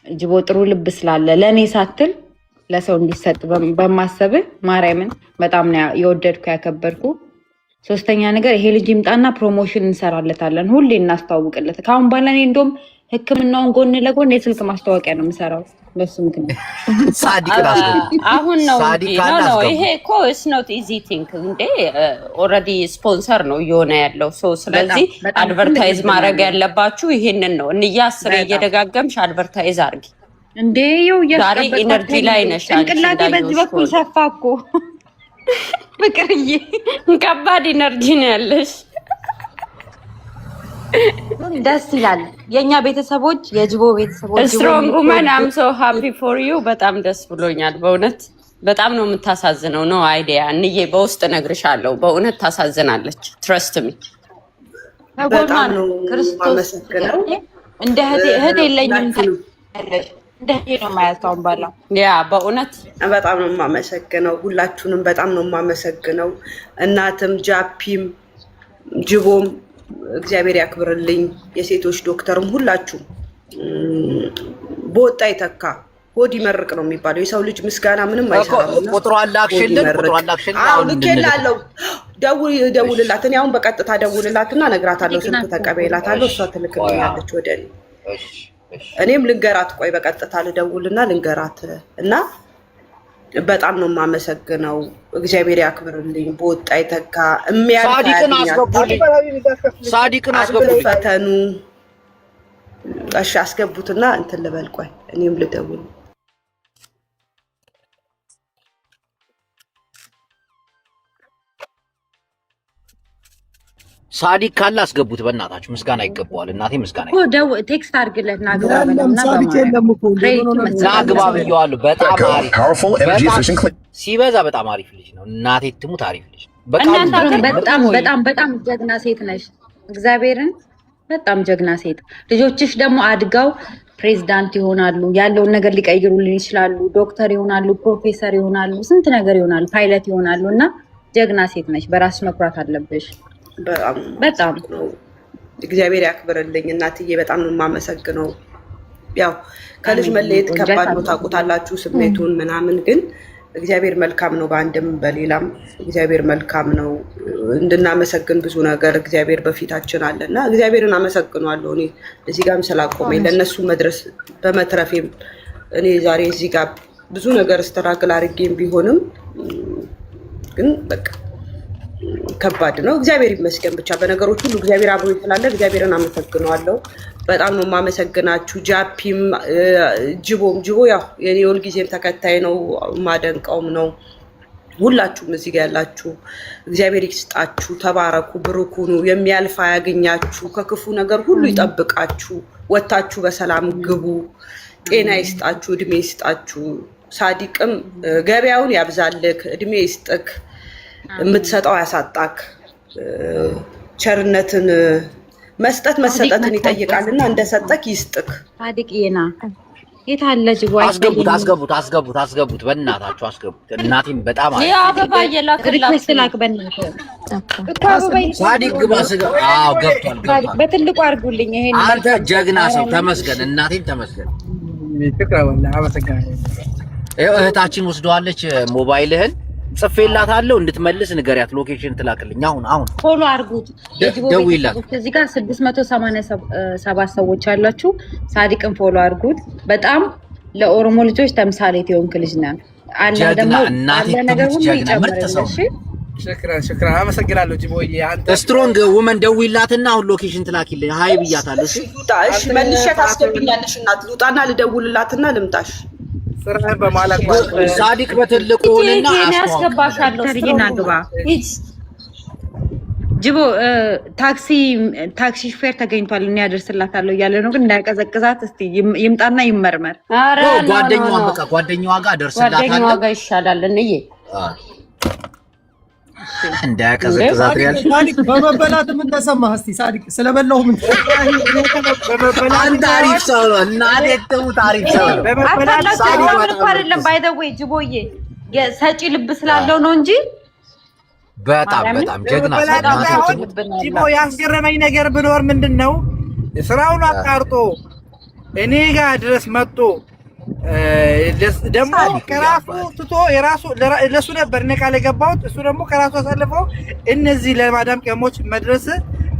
ጅቦ ጥሩ ልብ ስላለ ለእኔ ሳትል ለሰው እንዲሰጥ በማሰብ ማርያምን በጣም ነው የወደድኩ ያከበርኩ። ሶስተኛ ነገር ይሄ ልጅ ይምጣና ፕሮሞሽን እንሰራለታለን፣ ሁሌ እናስተዋውቅለት። ካሁን በኋላ እኔ እንደውም ሕክምናውን ጎን ለጎን የስልክ ማስታወቂያ ነው የምሰራው። በሱ ምክንያት አሁን ነው ነው ይሄ እኮ ኢትስ ኖት ኢዚ ቲንክ እንዴ ኦልሬዲ ስፖንሰር ነው እየሆነ ያለው ሰው። ስለዚህ አድቨርታይዝ ማድረግ ያለባችሁ ይሄንን ነው። እንያ 10 እየደጋገምሽ አድቨርታይዝ አድርጊ እንዴ። ይው ዛሬ ኢነርጂ ላይ ነሽ። ጭንቅላቴ በዚህ በኩል ሰፋ እኮ ፍቅርዬ፣ ከባድ ኢነርጂ ነው ያለሽ። ደስ ይላል። የኛ ቤተሰቦች የጅቦ ቤተሰቦች ስትሮንግ ውመን አም ሶ ሃፒ ፎር ዩ። በጣም ደስ ብሎኛል በእውነት በጣም ነው የምታሳዝነው። ነው አይዲያ እንዬ በውስጥ እነግርሻለሁ። በእውነት ታሳዝናለች። ትረስት ሚ በጣም ነው ክርስቶስ እንደ እህት የለኝም ታለሽ እንደ እህቴ ነው የማያስታውን ባላ ያ በእውነት በጣም ነው የማመሰግነው። ሁላችሁንም በጣም ነው የማመሰግነው። እናትም ጃፒም ጅቦም እግዚአብሔር ያክብርልኝ። የሴቶች ዶክተርም ሁላችሁም በወጣ ይተካ ሆድ ይመርቅ ነው የሚባለው። የሰው ልጅ ምስጋና ምንም አይሰራም። ቁጥሩ አላክሽልን አሁን ልኬላለሁ። ደውልላት። እኔ አሁን በቀጥታ ደውልላትና እነግራታለሁ። ስልክ ተቀበይላታለሁ። እሷ ትልክልኛለች ወደ እኔ። እኔም ልንገራት። ቆይ በቀጥታ ልደውልና ልንገራት እና በጣም ነው የማመሰግነው። እግዚአብሔር ያክብርልኝ። በወጣ ይተካ። ሳዲቅን አስገቡልኝ። ፈተኑ እሺ፣ አስገቡትና እንትን ልበል። ቆይ እኔም ልደውል። ሳዲቅ ካለ አስገቡት በእናታችሁ። ምስጋና ይገባዋል። እናቴ ምስጋና ቴክስት አድርግለት ናግባ ብየዋለሁ። በጣም አሪፍ ሲበዛ በጣም አሪፍ ልጅ ነው። እናቴ ትሙት አሪፍ ልጅ ነው። በጣም ጀግና ሴት ነሽ። እግዚአብሔርን በጣም ጀግና ሴት። ልጆችሽ ደግሞ አድጋው ፕሬዚዳንት ይሆናሉ። ያለውን ነገር ሊቀይሩልን ይችላሉ። ዶክተር ይሆናሉ፣ ፕሮፌሰር ይሆናሉ፣ ስንት ነገር ይሆናሉ፣ ፓይለት ይሆናሉ። እና ጀግና ሴት ነሽ። በራስሽ መኩራት አለብሽ። በጣም እግዚአብሔር ያክብርልኝ እናትዬ። በጣም ነው የማመሰግነው። ያው ከልጅ መለየት ከባድ ነው ታውቁታላችሁ፣ ስሜቱን ምናምን። ግን እግዚአብሔር መልካም ነው፣ በአንድም በሌላም እግዚአብሔር መልካም ነው። እንድናመሰግን ብዙ ነገር እግዚአብሔር በፊታችን አለና እግዚአብሔርን አመሰግነዋለሁ። እኔ እዚህ ጋርም ስላቆመኝ ለእነሱ መድረስ በመትረፌም እኔ ዛሬ እዚህ ጋር ብዙ ነገር ስትራግል አድርጌም ቢሆንም ግን በቃ ከባድ ነው። እግዚአብሔር ይመስገን ብቻ በነገሮች ሁሉ እግዚአብሔር አብሮ ስላለ እግዚአብሔርን አመሰግነዋለሁ። በጣም ነው የማመሰግናችሁ። ጃፒም ጅቦም ጅቦ ያው የኔ ሁልጊዜም ተከታይ ነው፣ ማደንቀውም ነው። ሁላችሁም እዚህ ጋር ያላችሁ እግዚአብሔር ይስጣችሁ፣ ተባረኩ፣ ብሩክ ሁኑ፣ የሚያልፍ አያገኛችሁ፣ ከክፉ ነገር ሁሉ ይጠብቃችሁ፣ ወታችሁ በሰላም ግቡ፣ ጤና ይስጣችሁ፣ እድሜ ይስጣችሁ። ሳዲቅም ገበያውን ያብዛልክ፣ እድሜ ይስጥክ፣ የምትሰጠው ያሳጣክ። ቸርነትን መስጠት መሰጠትን ይጠይቃልና እንደሰጠክ ይስጥክ። ሳዲቅዬና የት አለ ጅቦ? አስገቡት በእናታችሁ አስገቡት። እናቴም በጣም አይ አበባ የላክላት በእናትህ ሳዲቅ ግባ ስጋ። አዎ ገብቷል። በትልቁ አድርጉልኝ። ይሄን አንተ ጀግና ሰው ተመስገን። እናቴም ተመስገን። እህታችን ወስደዋለች ሞባይልህን ጽፌላታለሁ እንድትመልስ ንገሪያት። ሎኬሽን ትላክልኝ። አሁን ፎሎ አድርጉት። ደውይላት። እዚህ ጋር 687 ሰዎች አላችሁ። ሳዲቅን ፎሎ አድርጉት። በጣም ለኦሮሞ ልጆች ተምሳሌት የሆንክ ልጅ ነህ። አለ ደግሞ አለ ነገር ሁሉ ይጨምርልሽ። ሽክራን አመሰግናለሁ ጅቦዬ። አንተ ስትሮንግ ውመን ደውይላትና አሁን ሎኬሽን ትላክልኝ። ሃይ ብያታለሁ። እሺ መልሼ ታስገብኛለሽ። እናት ልውጣና ልደውልላትና ልምጣሽ። ሳዲቅ በትልቁ ሆነና ያስገባሻለሁ። ስትሮንግ ግባ። ጅቦ ታክሲ ሹፌር ተገኝቷል እኔ ያደርስላታለሁ እያለ ነው። ግን እንዳይቀዘቅዛት እስቲ ይምጣና ይመርመር። ኧረ ጓደኛዋ በቃ ጓደኛዋ ጋር አደርስላታለሁ። ጓደኛዋ ጋር ይሻላል እንዬ እንዳይቀዘቅዛት ያልሽ በመበላት ምን ተሰማህ? እስቲ ሳዲቅ ስለበላሁ ምን አንተ አሪፍ ሰው ነው። እናቴ ትሙት አሪፍ ሰው ነው። ሳዲቅ አይደለም ባይ ዘ ዌይ ጅቦዬ ሰጪ ልብ ስላለው ነው እንጂ በጣም ጀግና ጅቦ ያስገረመኝ ነገር ብኖር ምንድነው ስራውን አጣርጦ እኔ ጋር ድረስ መጥቶ ደግሞ ከራሱ ትቶ የራሱ ለሱ ነበር እኔ ቃል የገባሁት እሱ ደግሞ ከራሱ አሳልፈው እነዚህ ለማዳም ቀሞች መድረስ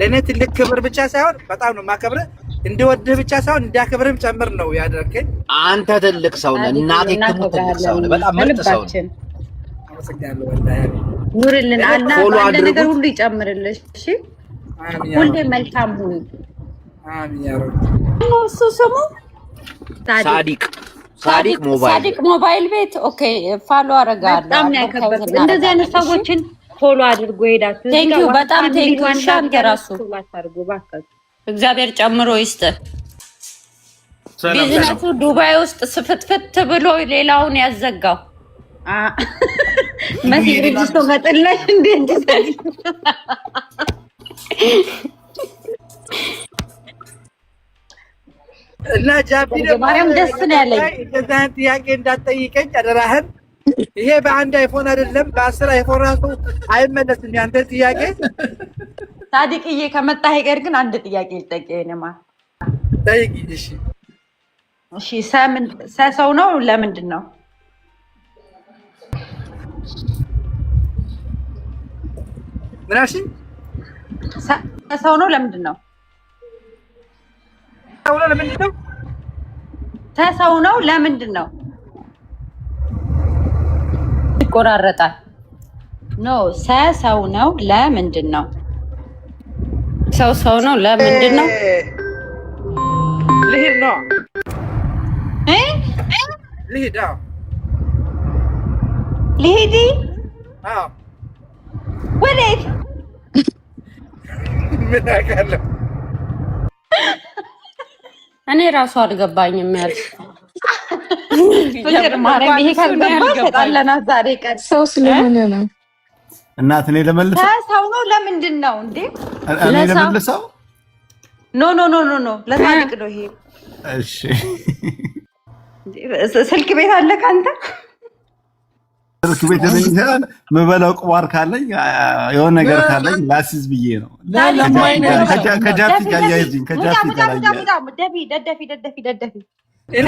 ለእኔ ትልቅ ክብር ብቻ ሳይሆን በጣም ነው ማከብረ እንድወድህ ብቻ ሳይሆን እንዲያከብርም ጨምር ነው ያደረከኝ። አንተ ትልቅ ሰው ነህ። እናቴ ትሙት ትልቅ ሰው ነህ። በጣም ምርጥ ሰው ነህ። አመሰግናለሁ ወላሂ ኑርልን አላ አንድ ነገር ሁሉ ይጨምርልሽ። እሺ ሁሌ መልካም ሁኑ። አሚን ያ ረብ። እሱ ስሙ ሳዲቅ ሞባይል ቤት። ኦኬ ፋሎ አረጋለሁ። በጣም ያከበርኩት እንደዚህ አይነት ሰዎችን ፎሎ አድርጎ ሄዳችሁ። ቴንኪው በጣም ቴንኪው። ሻንተ ራሱ እግዚአብሔር ጨምሮ ይስጥ። ቢዝነሱ ዱባይ ውስጥ ስፍትፍት ብሎ ሌላውን ያዘጋው መስጊድ ውስጥ መጥለሽ እንዴት እና ጃፒ ማርያም ደስ ነው ያለኝ። እንደዛን ጥያቄ እንዳትጠይቀኝ አደራህን። ይሄ በአንድ አይፎን አይደለም በ10 አይፎን ራሱ አይመለስም ያንተ ጥያቄ። ሳዲቅዬ ከመጣህ አይቀር ግን አንድ ጥያቄ ልጠይቅህ ነማ። ጠይቂኝ። እሺ እሺ ሰው ነው ለምንድን ነው? ምናሽ ሰው ነው ለምንድን ነው? ሰው ነው ለምንድን ነው? ሰው ነው ለምንድን ነው? ይቆራረጣል። ኖ ሰው ነው ለምንድን ነው? ሰው ነው ለምንድን ነው? ልሂድ ነው ልሂድ። አዎ ወዴት? ምን አውቃለሁ እኔ ራሱ አልገባኝም ያልሽ ፍቅር ማርያም ይሄ ካልገባ ተጣላና ዛሬ ቀን ሰው ስለሆነ ነው። እናት እኔ ለመልሰው ሰው ነው ለምንድን ነው እንዴ? እኔ ለመልሰው ኖ ለሳዲቅ ነው ይሄ። እሺ ስልክ ቤት አለ ካንተ? ስልክ ቤት ለምን ምበላው ቁማር ካለኝ የሆነ ነገር ካለኝ ላሲዝ ብዬ ነው። ከጃፒ ጋር ያይዝኝ ከጃፒ ጋር ደደፊ እኔ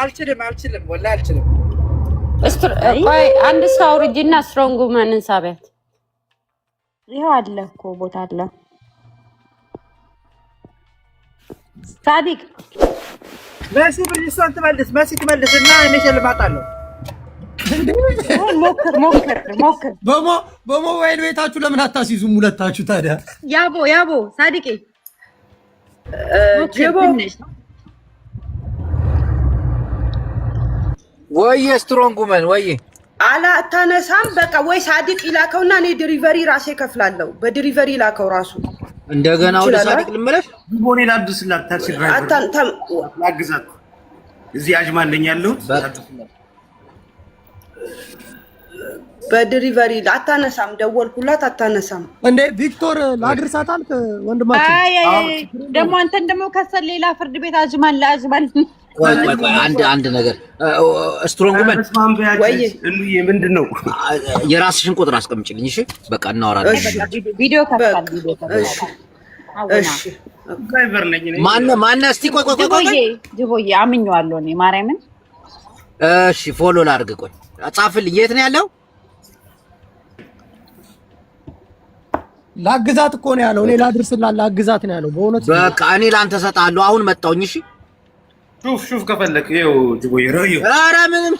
አልችልም ወላሂ አልችልም። ቆይ አንድ ሰው አውርጂና ስትሮንግ ውመንን ሳቢያት። ይሄው አለ እኮ ቦታ አለ። ሳዲቅ መሲ ብልሷን ትመልስ እና እኔ እሸልማታለሁ። ሞክር። በሞባይል ቤታችሁ ለምን አታስይዙም ሁለታችሁ ታዲያ? ያቦ ሳዲቄ ጅቦ ወይ ስትሮንግ ውመን ወይ አታነሳም። በቃ ወይ ሳዲቅ ይላከውና እኔ ዲሪቨሪ ራሴ ከፍላለሁ። በዲሪቨሪ ይላከው ራሱ እንደገና ወደ ሳዲቅ ልመለስ። ሆኔ ላድስላት ታክሲ ድራይቨር ላግዛት። እዚህ አጅማለኝ ያለው በዲሪቨሪ አታነሳም። ደወልኩላት አታነሳም። እንዴ ቪክቶር ላድርሳት አልክ ወንድማችን። ደግሞ አንተን ደግሞ ከሰል ሌላ ፍርድ ቤት አጅማል። ቆይ አንድ ነገር ስትሮንግ ውመን ወይ ምንድን ነው የራስሽን ቁጥር አስቀምጪልኝ። እሺ በቃ እናወራለን። ቪዲዮ ከፍታል። እሺ ድራይቨር ነኝ እኔ። ማነህ? እስቲ ቆይ ጅቦዬ አምኜዋለሁ እኔ ማርያምን። እሺ ፎሎ ላድርግ። ቆይ ጻፍልኝ። የት ነው ያለው? ላግዛት እኮ ነው ያለው። እኔ ላድርስላት ላግዛት ነው ያለው። በእውነት በቃ እኔ ላንተ ሰጣለሁ። አሁን መጣሁኝ። እሺ ሹፍ ከፈለክ ይኸው ጅቦዬ ረዩ። ኧረ ምንም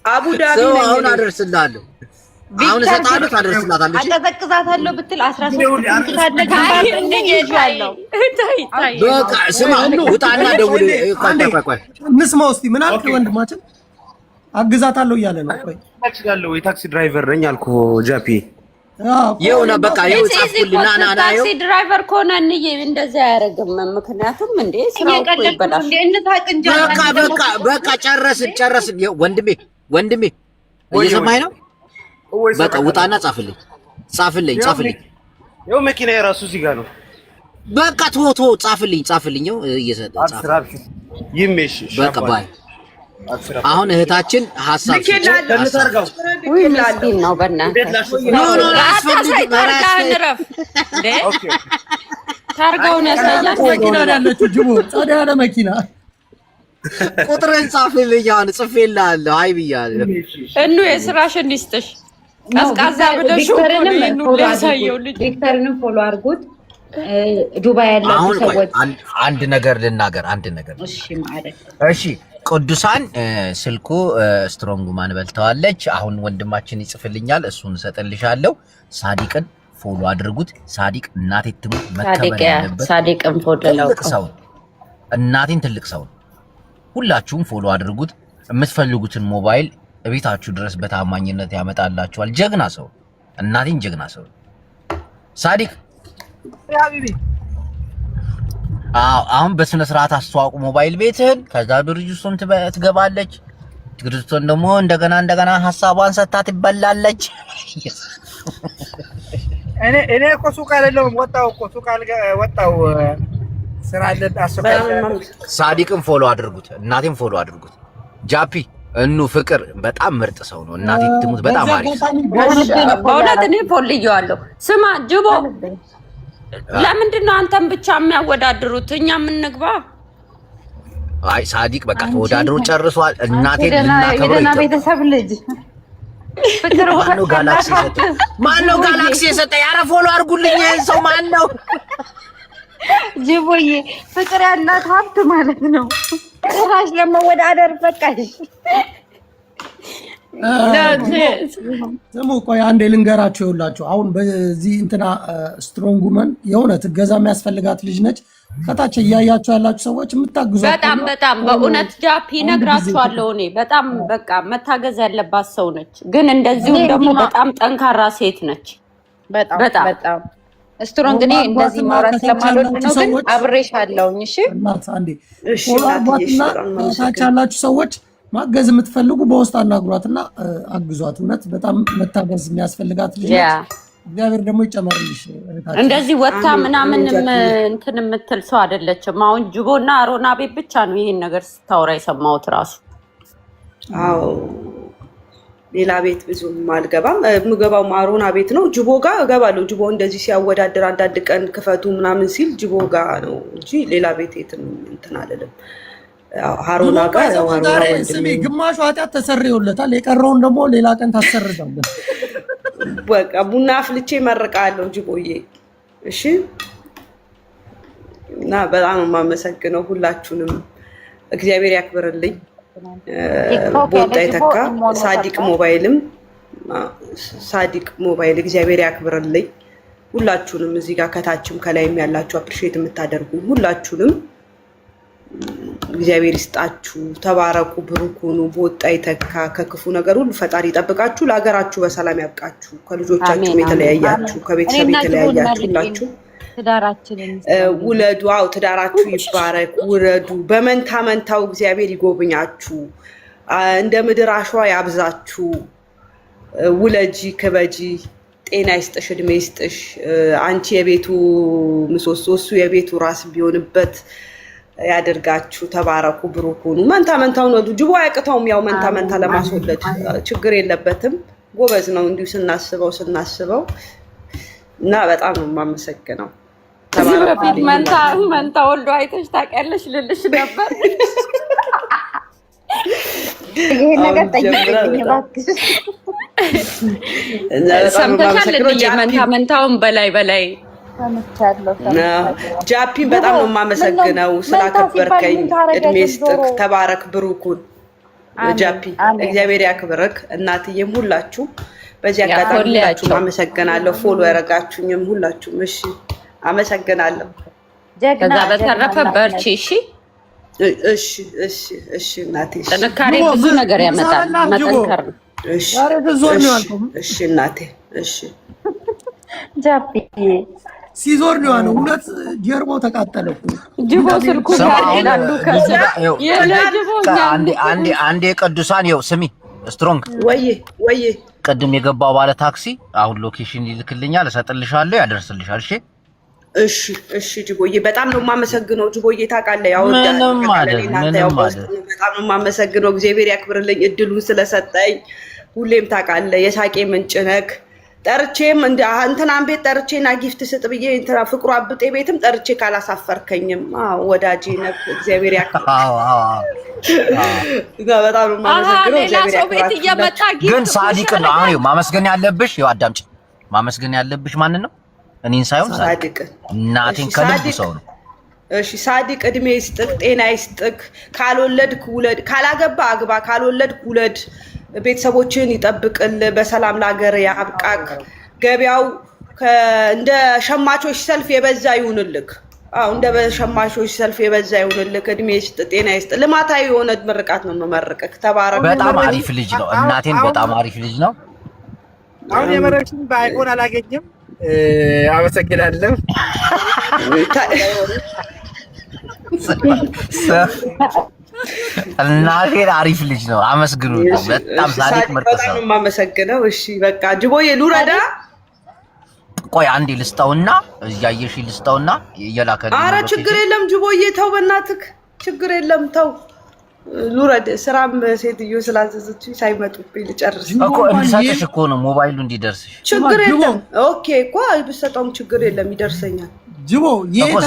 አቡዳቢ ነው። አሁን አደርስልሃለሁ። አሁን እሰጥሃለሁ፣ ታደርስላታለህ። እሺ አቀዘቅዛታለሁ ብትል 13 ታደርጋለህ። በቃ ስማ፣ ውጣና ደውል። ቆይ እንስማው እስቲ። ምን አልክ ወንድማችን? አግዛታለሁ እያለ ነው። ቆይ እችላለሁ። የታክሲ ድራይቨር ነኝ አልኩህ ጃፒ። የሆነ በቃ ይኸው ጻፍኩልኝ ና ታክሲ ድራይቨር ከሆነ እንዬ እንደዚህ አያደርግም። ምክንያቱም እንዴ ስራው እኮ ይበላሽ። በቃ ጨረስን። ወንድሜ እየሰማኸኝ ነው? በቃ ውጣና ጻፍልኝ። ይኸው መኪና የራሱ እዚህ ጋር ነው። በቃ ቶ ጻፍልኝ። ይኸው እየሰጠ ይሜሽ በቃ ባይ። አሁን እህታችን ሐሳብ ምስኪን ነው በእናትህ። ታርጋውን ያሳያል። መኪና ያለችው ጅቦ ጸዳ ያለ መኪና ቁጥርን ጻፍልኝ። አሁን ጽፌልሃለሁ። አይ ብያለሁ። እኑ የስራሽን ይስጥሽ። ቀዝቃዛ ብለሽ ያሳየው ልጅ ቪክተርንም ፎሎ አድርጉት። ዱባይ ያላችሁ ሰዎች አንድ ነገር ልናገር። እሺ ቅዱሳን ስልኩ ስትሮንግ ማን በልተዋለች። አሁን ወንድማችን ይጽፍልኛል፣ እሱን እሰጥልሻለሁ። ሳዲቅን ፎሎ አድርጉት። ሳዲቅ እናቴ ትሙት መከበር ያለበት ሳዲቅን ፎሎ ሰው እናቴን ትልቅ ሰው ሁላችሁም ፎሎ አድርጉት። የምትፈልጉትን ሞባይል እቤታችሁ ድረስ በታማኝነት ያመጣላችኋል። ጀግና ሰው እናቴን ጀግና ሰው ሳዲቅ። አሁን በስነ ስርዓት አስተዋውቁ ሞባይል ቤትህን። ከዛ ድርጅቱን ትገባለች። ድርጅቱን ደግሞ እንደገና ሐሳቧን ሰጥታ ትበላለች። እኔ እኮ ሱቅ አይደለሁም። ወጣው ስራ አለበት። ሳዲቅን ፎሎ አድርጉት። እናቴን ፎሎ አድርጉት። ጃፒ እኑ ፍቅር በጣም ምርጥ ሰው ነው። እናቴ ትሙት በጣም አሪፍ በእውነት እኔ ፎልየዋለሁ። ስማ ጅቦ ለምንድን ነው አንተን ብቻ የሚያወዳድሩት? እኛ የምንግባ። አይ ሳዲቅ በቃ ተወዳድሮ ጨርሷል። እናቴን ልናከብረው ይገባል። ቤተሰብ ልጅ ማነው ጋላክሲ የሰጠ? ኧረ ፎሎ አድርጉልኝ። ይሄን ሰው ማነው? ጅቦዬ ፍቅር ያላት ሀብት ማለት ነው። ጭራሽ ለመወዳደር በቃሽ። ስሙ ቆይ አንዴ ልንገራችሁ። ይኸውላችሁ አሁን በዚህ እንትና ስትሮንግ ውመን የሆነ ትገዛ የሚያስፈልጋት ልጅ ነች። ከታች እያያችሁ ያላችሁ ሰዎች የምታግዟት በጣም በእውነት ጃፒ ነግራችኋለሁ። እኔ በጣም በቃ መታገዝ ያለባት ሰው ነች። ግን እንደዚሁም ደግሞ በጣም ጠንካራ ሴት ነች። በጣም ስትሮንግ። እኔ እንደዚህ ማውራት ስለማልወድ ነው፣ ግን አብሬሻለሁኝ። እሺ እናት አንዴ ታች ያላችሁ ሰዎች ማገዝ የምትፈልጉ በውስጥ አናግሯትና አግዟት። እውነት በጣም መታገዝ የሚያስፈልጋት ልጅ ነች። እግዚአብሔር ደግሞ ይጨመርልሽ። እንደዚህ ወታ ምናምን እንትን የምትል ሰው አይደለችም። አሁን ጅቦና አሮና ቤት ብቻ ነው ይሄን ነገር ስታወራ የሰማሁት ራሱ። አዎ ሌላ ቤት ብዙም አልገባም። የምገባው አሮና ቤት ነው። ጅቦ ጋር እገባለሁ። ጅቦ እንደዚህ ሲያወዳድር አንዳንድ ቀን ክፈቱ ምናምን ሲል ጅቦ ጋር ነው እንጂ ሌላ ቤት የትም እንትን አልልም። ሀሮና ጋር ስሜ ግማሹ ኃጢአት ተሰርዮለታል። የቀረውን ደግሞ ሌላ ቀን ታሰርዳለን። በቃ ቡና አፍልቼ እመርቃለሁ ጅቦዬ። እሺ እና በጣም የማመሰግነው ሁላችሁንም። እግዚአብሔር ያክብርልኝ። ቦታ ይተካ። ሳዲቅ ሞባይል እግዚአብሔር ያክብርልኝ። ሁላችሁንም እዚህ ጋር ከታችም ከላይም ያላችሁ አፕሪሼት የምታደርጉኝ ሁላችሁንም እግዚአብሔር ይስጣችሁ። ተባረኩ፣ ብሩክ ሁኑ። በወጣ ይተካ። ከክፉ ነገር ሁሉ ፈጣሪ ይጠብቃችሁ። ለሀገራችሁ በሰላም ያብቃችሁ። ከልጆቻችሁም የተለያያችሁ ከቤተሰብ የተለያያችሁ ሁላችሁ ውለዱ። አዎ ትዳራችሁ ይባረክ። ውረዱ። በመንታ መንታው እግዚአብሔር ይጎብኛችሁ። እንደ ምድር አሸዋ ያብዛችሁ። ውለጂ፣ ክበጂ፣ ጤና ይስጥሽ፣ እድሜ ይስጥሽ። አንቺ የቤቱ ምሰሶ እሱ የቤቱ ራስ ቢሆንበት ያደርጋችሁ። ተባረኩ፣ ብሩክ ሁኑ። መንታ መንታውን ወዱ። ጅቦ አያቅተውም። ያው መንታ መንታ ለማስወለድ ችግር የለበትም። ጎበዝ ነው እንዲሁ ስናስበው እና በጣም ነው የማመሰግነው። ከዚህ በፊት መንታ ወልዶ አይተሽ ታውቂያለሽ ልልሽ ነበር። ይሄን ነገር ጠይቀኝ እባክሽ። ሰምተሻል? መንታውን በላይ ጃፒን በጣም ነው የማመሰግነው ስላከበርከኝ። እድሜ ስጥክ። ተባረክ፣ ብሩኩን ጃፒ እግዚአብሔር ያክብርክ። እናትዬም ሁላችሁ በዚህ አጋጣሚ ሁላችሁም አመሰግናለሁ። ፎሎ ያረጋችሁኝም ሁላችሁም እሺ አመሰግናለሁ። ከዛ በተረፈ በርቺ። እሺ እናቴ። ጥንካሬ ብዙ ነገር ያመጣል። መጠንከር ነው። እሺ እናቴ። እሺ ጃፒ ሲዞር ነው ያለው። እውነት ጀርባው ተቃጠለ እኮ ጅቦ ስልኩ ያላሉ አንዴ ቅዱሳን ይኸው ስሚ ስትሮንግ ወይ ቅድም የገባው ባለ ታክሲ አሁን ሎኬሽን ይልክልኛል፣ እሰጥልሻለሁ፣ ያደርስልሻል። እሺ ጅቦዬ በጣም ነው የማመሰግነው። ጅቦዬ ታውቃለህ፣ ያው በጣም ነው የማመሰግነው። እግዚአብሔር ያክብርልኝ እድሉን ስለሰጠኝ። ሁሌም ታውቃለህ የሳቄ ምንጭ ነህ። ጠርቼም እንትናን ቤት ጠርቼና ጊፍት ስጥ ብዬ እንትና ፍቅሩ አብጤ ቤትም ጠርቼ ካላሳፈርከኝም ወዳጄ ነህ። እግዚአብሔር ያክብርልኝ። በጣም ነው የማመሰግነው። እግዚአብሔር ያክብርልኝ። ግን ሳዲቅ ነው አሁን ማመስገን ያለብሽ። ይኸው አዳምጪ፣ ማመስገን ያለብሽ ማንን ነው? እኔን ሳይሆን ሳዲቅ እናቴን ከልብ ሰው ነው። እሺ ሳዲቅ እድሜ ይስጥክ፣ ጤና ይስጥክ። ካልወለድክ ውለድ፣ ካላገባ አግባ፣ ካልወለድክ ውለድ። ቤተሰቦችን ይጠብቅል፣ በሰላም ለሀገር ያብቃክ። ገበያው እንደ ሸማቾች ሰልፍ የበዛ ይሁንልክ። እንደ ሸማቾች ሰልፍ የበዛ ይሁንልክ። እድሜ ይስጥ፣ ጤና ይስጥ። ልማታዊ የሆነ ምርቃት ነው የምመርቅክ። ተባረክ። በጣም አሪፍ ልጅ ነው። እናቴን በጣም አሪፍ ልጅ ነው። አሁን የመረቅሽን በአይፎን አላገኝም። አመሰግናለሁ። እናቴን አሪፍ ልጅ ነው። አመስግኑት። በጣም ሳዲቅ ምርጥ ሰው ነው። የማመሰግነው። እሺ በቃ ጅቦዬ ልውረዳ። ቆይ አንዴ ልስጠውና እያየሽ ልስጠውና እየላከልኝ። ኧረ ችግር የለም ጅቦዬ ተው፣ በእናትህ ችግር የለም ተው። ሉረድ ስራም ሴትዮ ስላዘዘች ሳይመጡብኝ ልጨርስ እኮ እንድሰጥሽ እኮ ነው ሞባይሉ እንዲደርስሽ። ችግር የለም ኦኬ እኮ ብሰጠውም ችግር የለም ይደርሰኛል። ጅቦ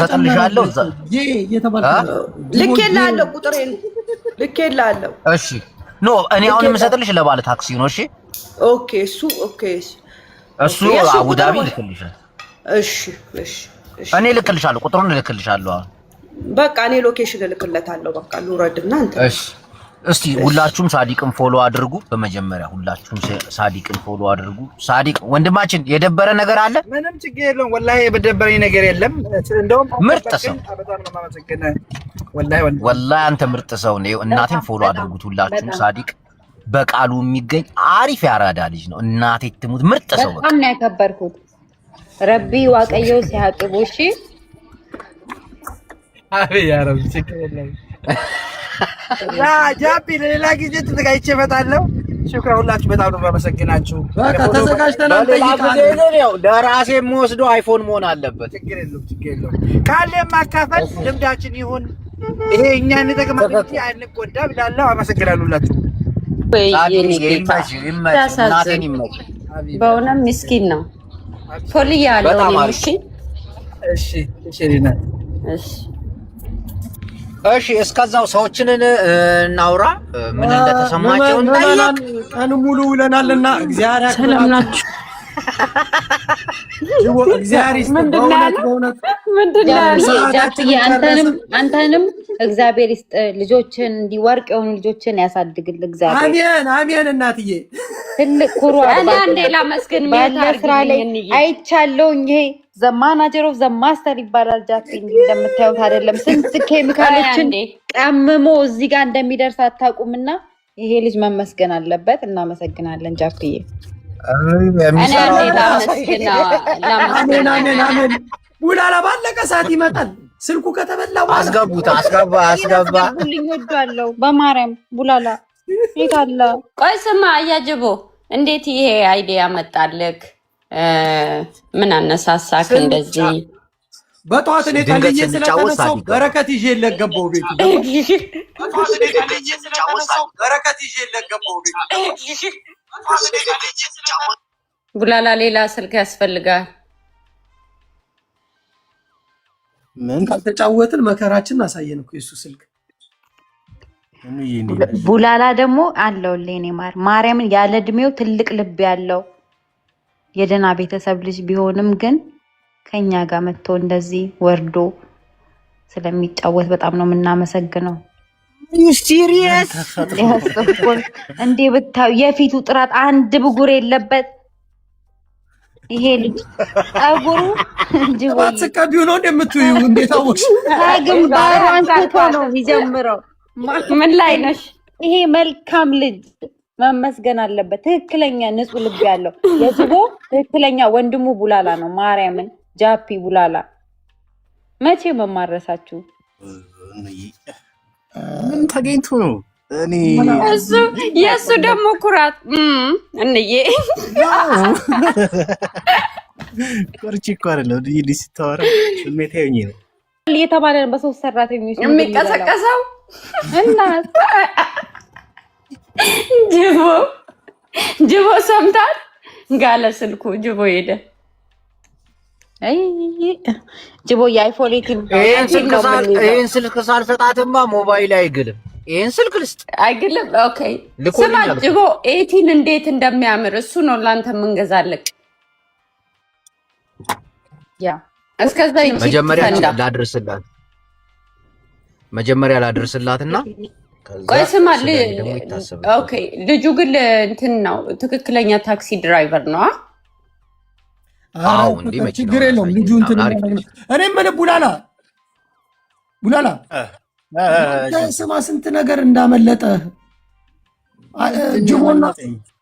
ሰጥልሻለሁ። ልኬልሃለሁ፣ ቁጥሬን ልኬልሃለሁ። እሺ ኖ እኔ አሁን የምሰጥልሽ ለባለ ታክሲ ነው። እሺ ኦኬ እሱ አቡዳቢ ልክልሻል። እሺ እኔ ልክልሻለሁ፣ ቁጥሩን ልክልሻለሁ። በቃ እኔ ሎኬሽን እልክለታለሁ። በቃ ልውረድና አንተ እስቲ ሁላችሁም ሳዲቅን ፎሎ አድርጉ። በመጀመሪያ ሁላችሁም ሳዲቅን ፎሎ አድርጉ። ሳዲቅ ወንድማችን የደበረ ነገር አለ? ምንም ችግር የለውም። ወላሂ የደበረኝ ነገር የለም። እንደውም ምርጥ ሰው በጣም ነው የማመሰግነው። ወላሂ አንተ ምርጥ ሰው ነው። እናቴን ፎሎ አድርጉት ሁላችሁም። ሳዲቅ በቃሉ የሚገኝ አሪፍ ያራዳ ልጅ ነው። እናቴ ትሙት ምርጥ ሰው በጣም ነው ያከበርኩት። ረቢ ዋቀየው ሲያቅቡ እሺ አይ ያረብ ችግር የለም። ጃፒ ለሌላ ጊዜ ተዘጋጅቼ እመጣለሁ። ሽክራ ሁላችሁ በጣም ነው የማመሰግናችሁ። በቃ ተዘጋጅተናል። ለራሴ የምወስደው አይፎን መሆን አለበት። ችግር የለውም። ካለ ማካፈል ልምዳችን ይሁን። ይሄ እኛን ይጠቅማል እንጂ አንጎዳ ብላለሁ። አመሰግናለሁ ሁላችሁ። በእውነት ምስኪን ነው። ፎል ያለው ነው። እሺ እስከዛው ሰዎችን እናውራ፣ ምን እንደተሰማቸው እንጠይቅ። ቀን ሙሉ ውለናልና እግዚአብሔር ያክብራችሁ። አንተንም እግዚአብሔር ይስጥ፣ ልጆችን እንዲወርቅ የሆኑ ልጆችን ያሳድግል እግዚአብሔር። አሜን። እናትዬ ትልቅ ኩሩ ስራ ላይ አይቻለሁኝ። ይሄ ዘማናጀር ኦፍ ዘማስተር ይባላል። ጃፒ እንደምታዩት አይደለም፣ ስንት ኬሚካሎችን ቀምሞ እዚህ ጋር እንደሚደርስ አታውቁምና ይሄ ልጅ መመስገን አለበት። እናመሰግናለን ጃፒዬ። አሜን። ቡላላ ባለቀ ሰዓት ይመጣል። ስልኩ ከተበላ አስገባ። ሁሉኝ ወዷለሁ በማርያም ቡላላ ይካላ። ቆይ ስማ አያጅቦ፣ እንዴት ይሄ አይዲያ መጣልክ? ምን አነሳሳክ እንደዚህ? በጠዋት እኔ ቀልዬ ስለተነሳው በረከት ይዤ ለገባው ቤት ቡላላ ሌላ ስልክ ያስፈልጋል። ምን ካልተጫወትን መከራችን አሳየን እኮ የሱ ስልክ። ቡላላ ደግሞ አለው ለኔ ማርያምን ያለ እድሜው ትልቅ ልብ ያለው የደና ቤተሰብ ልጅ ቢሆንም ግን ከኛ ጋር መጥቶ እንደዚህ ወርዶ ስለሚጫወት በጣም ነው የምናመሰግነው። ሲሪየስ እንዴ ብታዩ የፊቱ ጥራት አንድ ብጉር የለበት ይሄ ልጅ ጸጉሩ አትቀቢው ነው እንደምትዩ እንዴት አወቅሽ? ከግንባሩ አንስቶ ነው የሚጀምረው። ምን ላይ ነሽ? ይሄ መልካም ልጅ መመስገን አለበት። ትክክለኛ ንጹህ ልብ ያለው የጅቦ ትክክለኛ ወንድሙ ቡላላ ነው። ማርያምን ጃፒ ቡላላ መቼ መማረሳችሁ? ምን ተገኝቶ ነው? እኔ የእሱ ደግሞ ኩራት እንዬ ቆርጬ እኮ አይደለም ልጅ ስታወራ ስሜታዊ ሆኜ ነው የተባለ በሶስት ሰራተኞች የሚቀሰቀሰው እና ጅቦ ሰምታል ጋለ ስልኩ ጅቦ ሄደ። ጅቦ የአይፎን ይሄን ስልክ ሳልሰጣትማ ሞባይል አይግልም። ይሄን ስልክ ልስጥ አይግልም። ኦኬ ስማ ጅቦ 18 እንዴት እንደሚያምር እሱ ነው ላንተ የምንገዛልክ። ያ እስከዛ መጀመሪያ ላድርስላትና ቆይ ስማ ኦኬ ልጁ ግን እንትን ነው ትክክለኛ ታክሲ ድራይቨር ነው። አዎ እንዴ ችግር የለውም ልጁ እንትን እኔ ምን ቡላላ ስማ ስንት ነገር እንዳመለጠ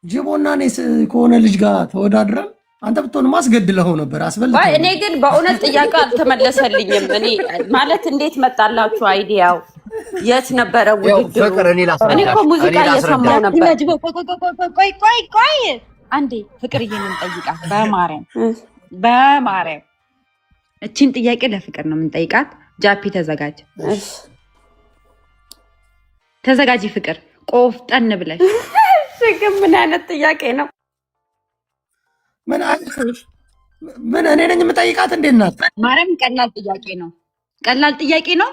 ጅቦና እኔ ከሆነ ልጅ ጋር ተወዳድረን አንተ ብትሆን ማስገድለው ነበር አስበልጥ። እኔ ግን በእውነት ጥያቄ አልተመለሰልኝም። እኔ ማለት እንዴት መጣላችሁ አይዲያው? የት ነበረ ውድድሩ? እኔ እኮ ሙዚቃ እየሰማሁ ነበር። ቆይ አንዴ ፍቅርዬን እንጠይቃት። በማርያም እቺን ጥያቄ ለፍቅር ነው የምንጠይቃት። ጃፒ ተዘጋጅ፣ ተዘጋጂ ፍቅር ቆፍጠን ብለሽ። ግን ምን አይነት ጥያቄ ነው? ምን እኔ ነኝ የምጠይቃት? እንዴት ናት? ማርያም ቀላል ጥያቄ ነው።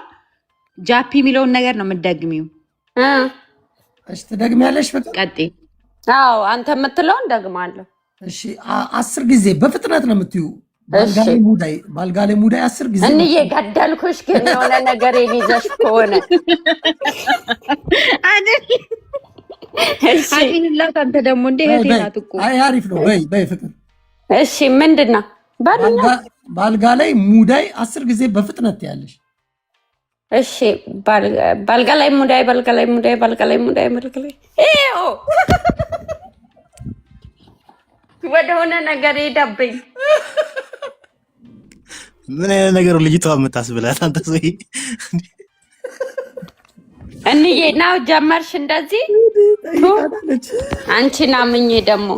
ጃፒ የሚለውን ነገር ነው የምትደግሚው። እሺ ትደግሚያለሽ? ፍቅር ቀጥይ። አዎ አንተ የምትለውን ደግማለሁ። እሺ 10 ጊዜ በፍጥነት ነው የምትዩ። ባልጋ ላይ ሙዳይ 10 ጊዜ እንዬ ገደልኩሽ። ግን የሆነ ነገር ይዘሽ ከሆነ አቂንላት አንተ ደግሞ እንደ እህቴ ናት እኮ። አይ አሪፍ ነው። በይ ፍቅር እሺ ምንድን ነው? ባልጋ ላይ ሙዳይ 10 ጊዜ በፍጥነት ያለሽ። እሺ ባልጋ ላይ ሙዳይ ወደሆነ ነገር ሄደብኝ። ምን አይነት ነገር ልጅቷ የምታስብላት አንተ ሰውዬ? እንዬ ናው ጀመርሽ እንደዚህ አንቺን አምኜ ደግሞ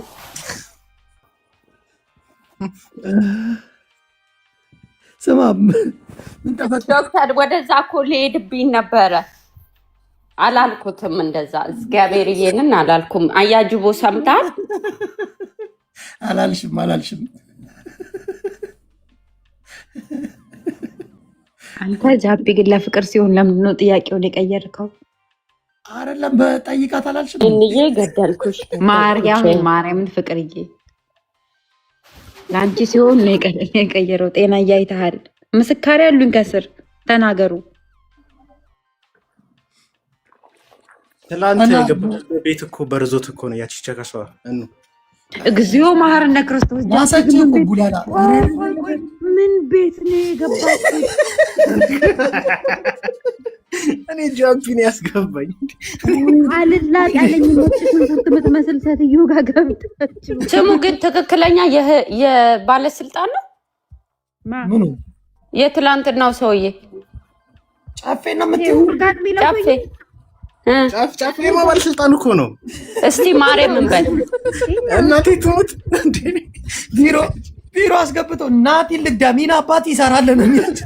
ስማ ዶክተር ወደዛ እኮ ሊሄድብኝ ነበረ አላልኩትም። እንደዛ እግዚአብሔር ይሄንን አላልኩም። አያጅቦ ሰምታል አላልሽም አንተ ጃፒ ግን ለፍቅር ሲሆን ለምንድን ነው ጥያቄውን የቀየርከው? አይደለም በጠይቃት አላልሽም እንዬ ገደልኩሽ። ማርያምን ፍቅርዬ ለአንቺ ሲሆን ነው የቀየረው። ጤና እያይተሃል። ምስካሪ ያሉኝ ከስር ተናገሩ። ትላንት የገባሁት ቤት እኮ በርዞት እኮ ነው ያቺ ቸከሷ እግዚኦ መሐረነ ክርስቶስ ማሰጭ እኮ ቡላላ ምን ቤት ነው የገባችው? እኔ ጃምፒን ያስገባኝ አልላጥ ያለኝ ሽንኩርት የምትመስል ሴትዮ ጋር ገብታችሁ። ስሙ ግን ትክክለኛ የባለስልጣን ነው። ምኑ የትላንትናው ሰውዬ ጫፌ ነው የምትይው? ጫፌ ባለስልጣን እኮ ነው። እስቲ ማርያምን በል እናቴ ትሙት ቢሮ አስገብቶ እናቴ ልዳሚና አባት ይሰራል ነው የሚሉት።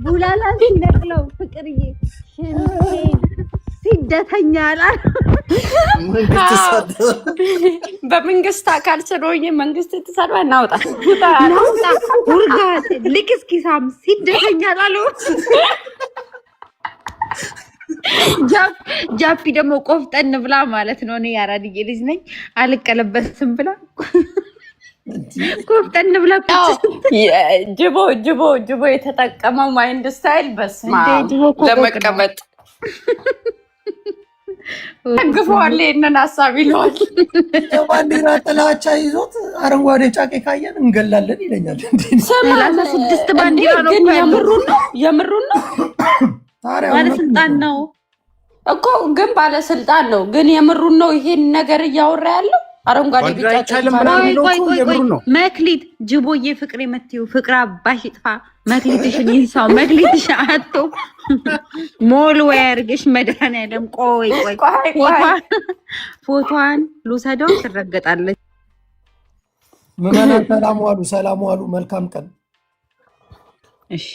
ቡላላ ሲነቅለው ፍቅርዬ ሲደተኛ አላል። በመንግስት አካል ስለሆነ መንግስት የተሰራ እናውጣ ውርጋት ልክስኪሳም ሲደተኛ አላለው። ጃፒ ደግሞ ቆፍጠን ብላ ማለት ነው። እኔ ያራድዬ ልጅ ነኝ አልቀለበስም ብላ ቆፍጠን ብላ ጅቦ የተጠቀመው ማይንድ ስታይል በስማ ለመቀመጥ ደግፈዋል። ይህንን ሀሳብ ይለዋል። ባንዲራ ጥላቻ ይዞት አረንጓዴ ጫቄ ካየን እንገላለን ይለኛል። 36 ባንዲራ ነው። የምሩን ነው ባለስልጣን ነው። እኮ ግን ባለስልጣን ነው። ግን የምሩን ነው ይሄን ነገር እያወራ ያለው። አረንጓዴ ቢጫ መክሊት ጅቦዬ ፍቅሬ መትዩ ፍቅር አባሽ ይጥፋ። መክሊትሽን ይንሳው። መክሊትሽ አቶ ሞል ወይ አርግሽ መድኃኒዓለም። ቆይ ፎቶዋን ልውሰደው። ትረገጣለች። ምዕመናን ሰላም ዋሉ። መልካም ቀን። እሺ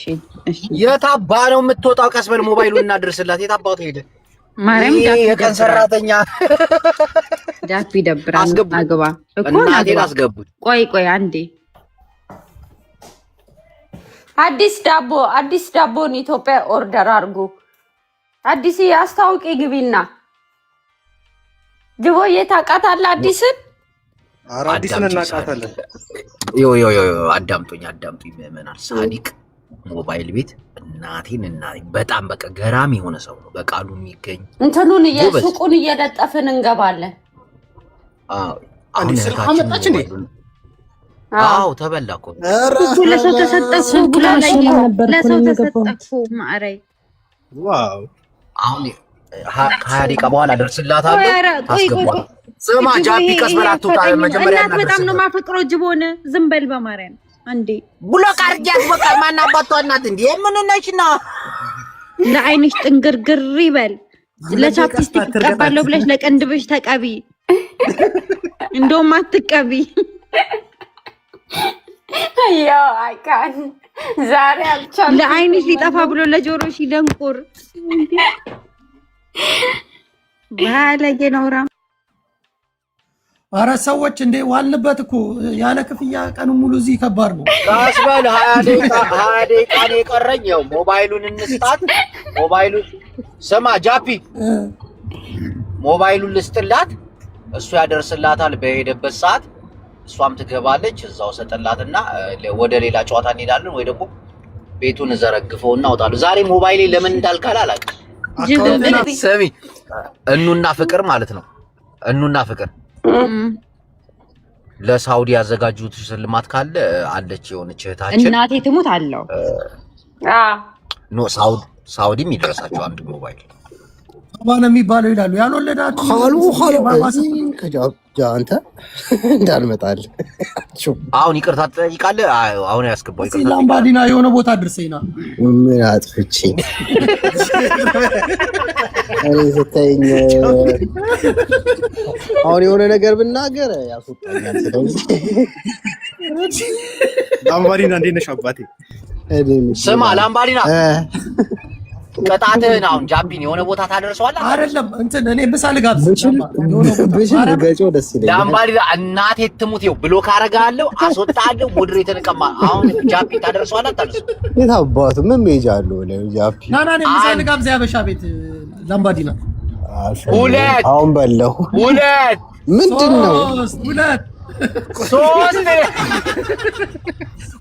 የት አባ ነው የምትወጣው? ቀስ በል ሞባይሉን እናድርስላት። የት አባቱ ሄደ? ማርያም የቀን ሰራተኛ ዳፕ ይደብራል። አግባ እኮ እናቴን አስገቡት። ቆይ አንዴ አዲስ ዳቦን ኢትዮጵያ ኦርደር አድርጉ። አዲስ አስታውቂ ግቢና ጅቦዬ ታውቃታለህ? አዲስን አዲስን እናውቃታለን። አዳምጡኝ ምዕመናን። ሳዲቅ ሞባይል ቤት እናቴን በጣም በቃ ገራሚ የሆነ ሰው ነው። በቃሉ የሚገኝ እንትኑን ሱቁን እየለጠፍን እንገባለን። አሁን አመጣች እንዴ? አዎ ተበላ እኮ ለሰው ተሰጠፉ ብላ ለሰው ተሰጠፉ ማዕረይ። ዋው አሁን 20 ደቂቃ በኋላ ደርስላታለሁ። አስገባ። ስማ ጃፒ ቀስ በል አትውጣ። መጀመሪያ እናት በጣም ነው ማፈቅረው ጅቦን። ዝም በል በማርያም አንዴ ብሎክ አርጊያት። በቃ ማን አባቷ እናት እንዴ? ምን ነሽ ነው? ለአይንሽ ጥንግርግር ይበል። ለቻፕስቲክ ትቀባለሁ ብለሽ ለቀንድብሽ ተቀቢ። እንደውም አትቀቢ። ያው አይካን ዛሬ አልቻልኩም። ለአይንሽ ሊጠፋ ብሎ ለጆሮሽ ይደንቁር። ባለጌ ነውራ። ኧረ ሰዎች እንዴ ዋልንበት እኮ ያለ ክፍያ ቀኑ ሙሉ እዚህ ከባድ ነው። ታስበል 20 ደቂቃ ነው የቀረኝ። ያው ሞባይሉን እንስጣት። ሞባይሉን ስማ ጃፒ፣ ሞባይሉን ልስጥላት፣ እሱ ያደርስላታል በሄደበት ሰዓት። እሷም ትገባለች፣ እዛው ሰጠላትና ወደ ሌላ ጨዋታ እንሄዳለን፣ ወይ ደግሞ ቤቱን ዘረግፈውና አውጣለሁ። ዛሬ ሞባይሌ ለምን እንዳልካላ አላውቅም። ስሚ እኑና ፍቅር ማለት ነው። እኑና ፍቅር ለሳውዲ ያዘጋጁት ሽልማት ካለ አለች የሆነች እህታችን እናቴ ትሙት አለው። ኖ ሳውዲም ይደረሳቸው አንድ ሞባይል ማን የሚባለው ይላሉ። ያልወለዳችሁ አንተ እንዳልመጣል አሁን ይቅርታ ትጠይቃለህ። አሁን ያስገባው ይቅርታ ላምባዲና የሆነ ቦታ ድርሰይና ምን አጥፍቼ እኔ ስታይኝ አሁን የሆነ ነገር ብናገር ያስወጣኛል። ስለዚህ ላምባዲና እንዴት ነሽ አባቴ? ስማ ላምባዲና ቅጣትህን አሁን ጃፒን የሆነ ቦታ ታደርሰዋለህ። አይደለም እንትን እኔ ምሳ ልጋብዝ ላምባዲና እናቴ ትሙት ይኸው ብሎ ካረጋለሁ አስወጣለሁ። ሞዴሬተርን ቀማ። አሁን ጃፒ ታደርሰዋለህ አታደርሰው? የት አባቱ ምን ሜጃ አለው ጃፒ? ና እኔ ምሳ ልጋብዝ ያበሻ ቤት ላምባዲና። ሁለት አሁን በለው ሁለት ምንድን ነው ሁለት ሶስት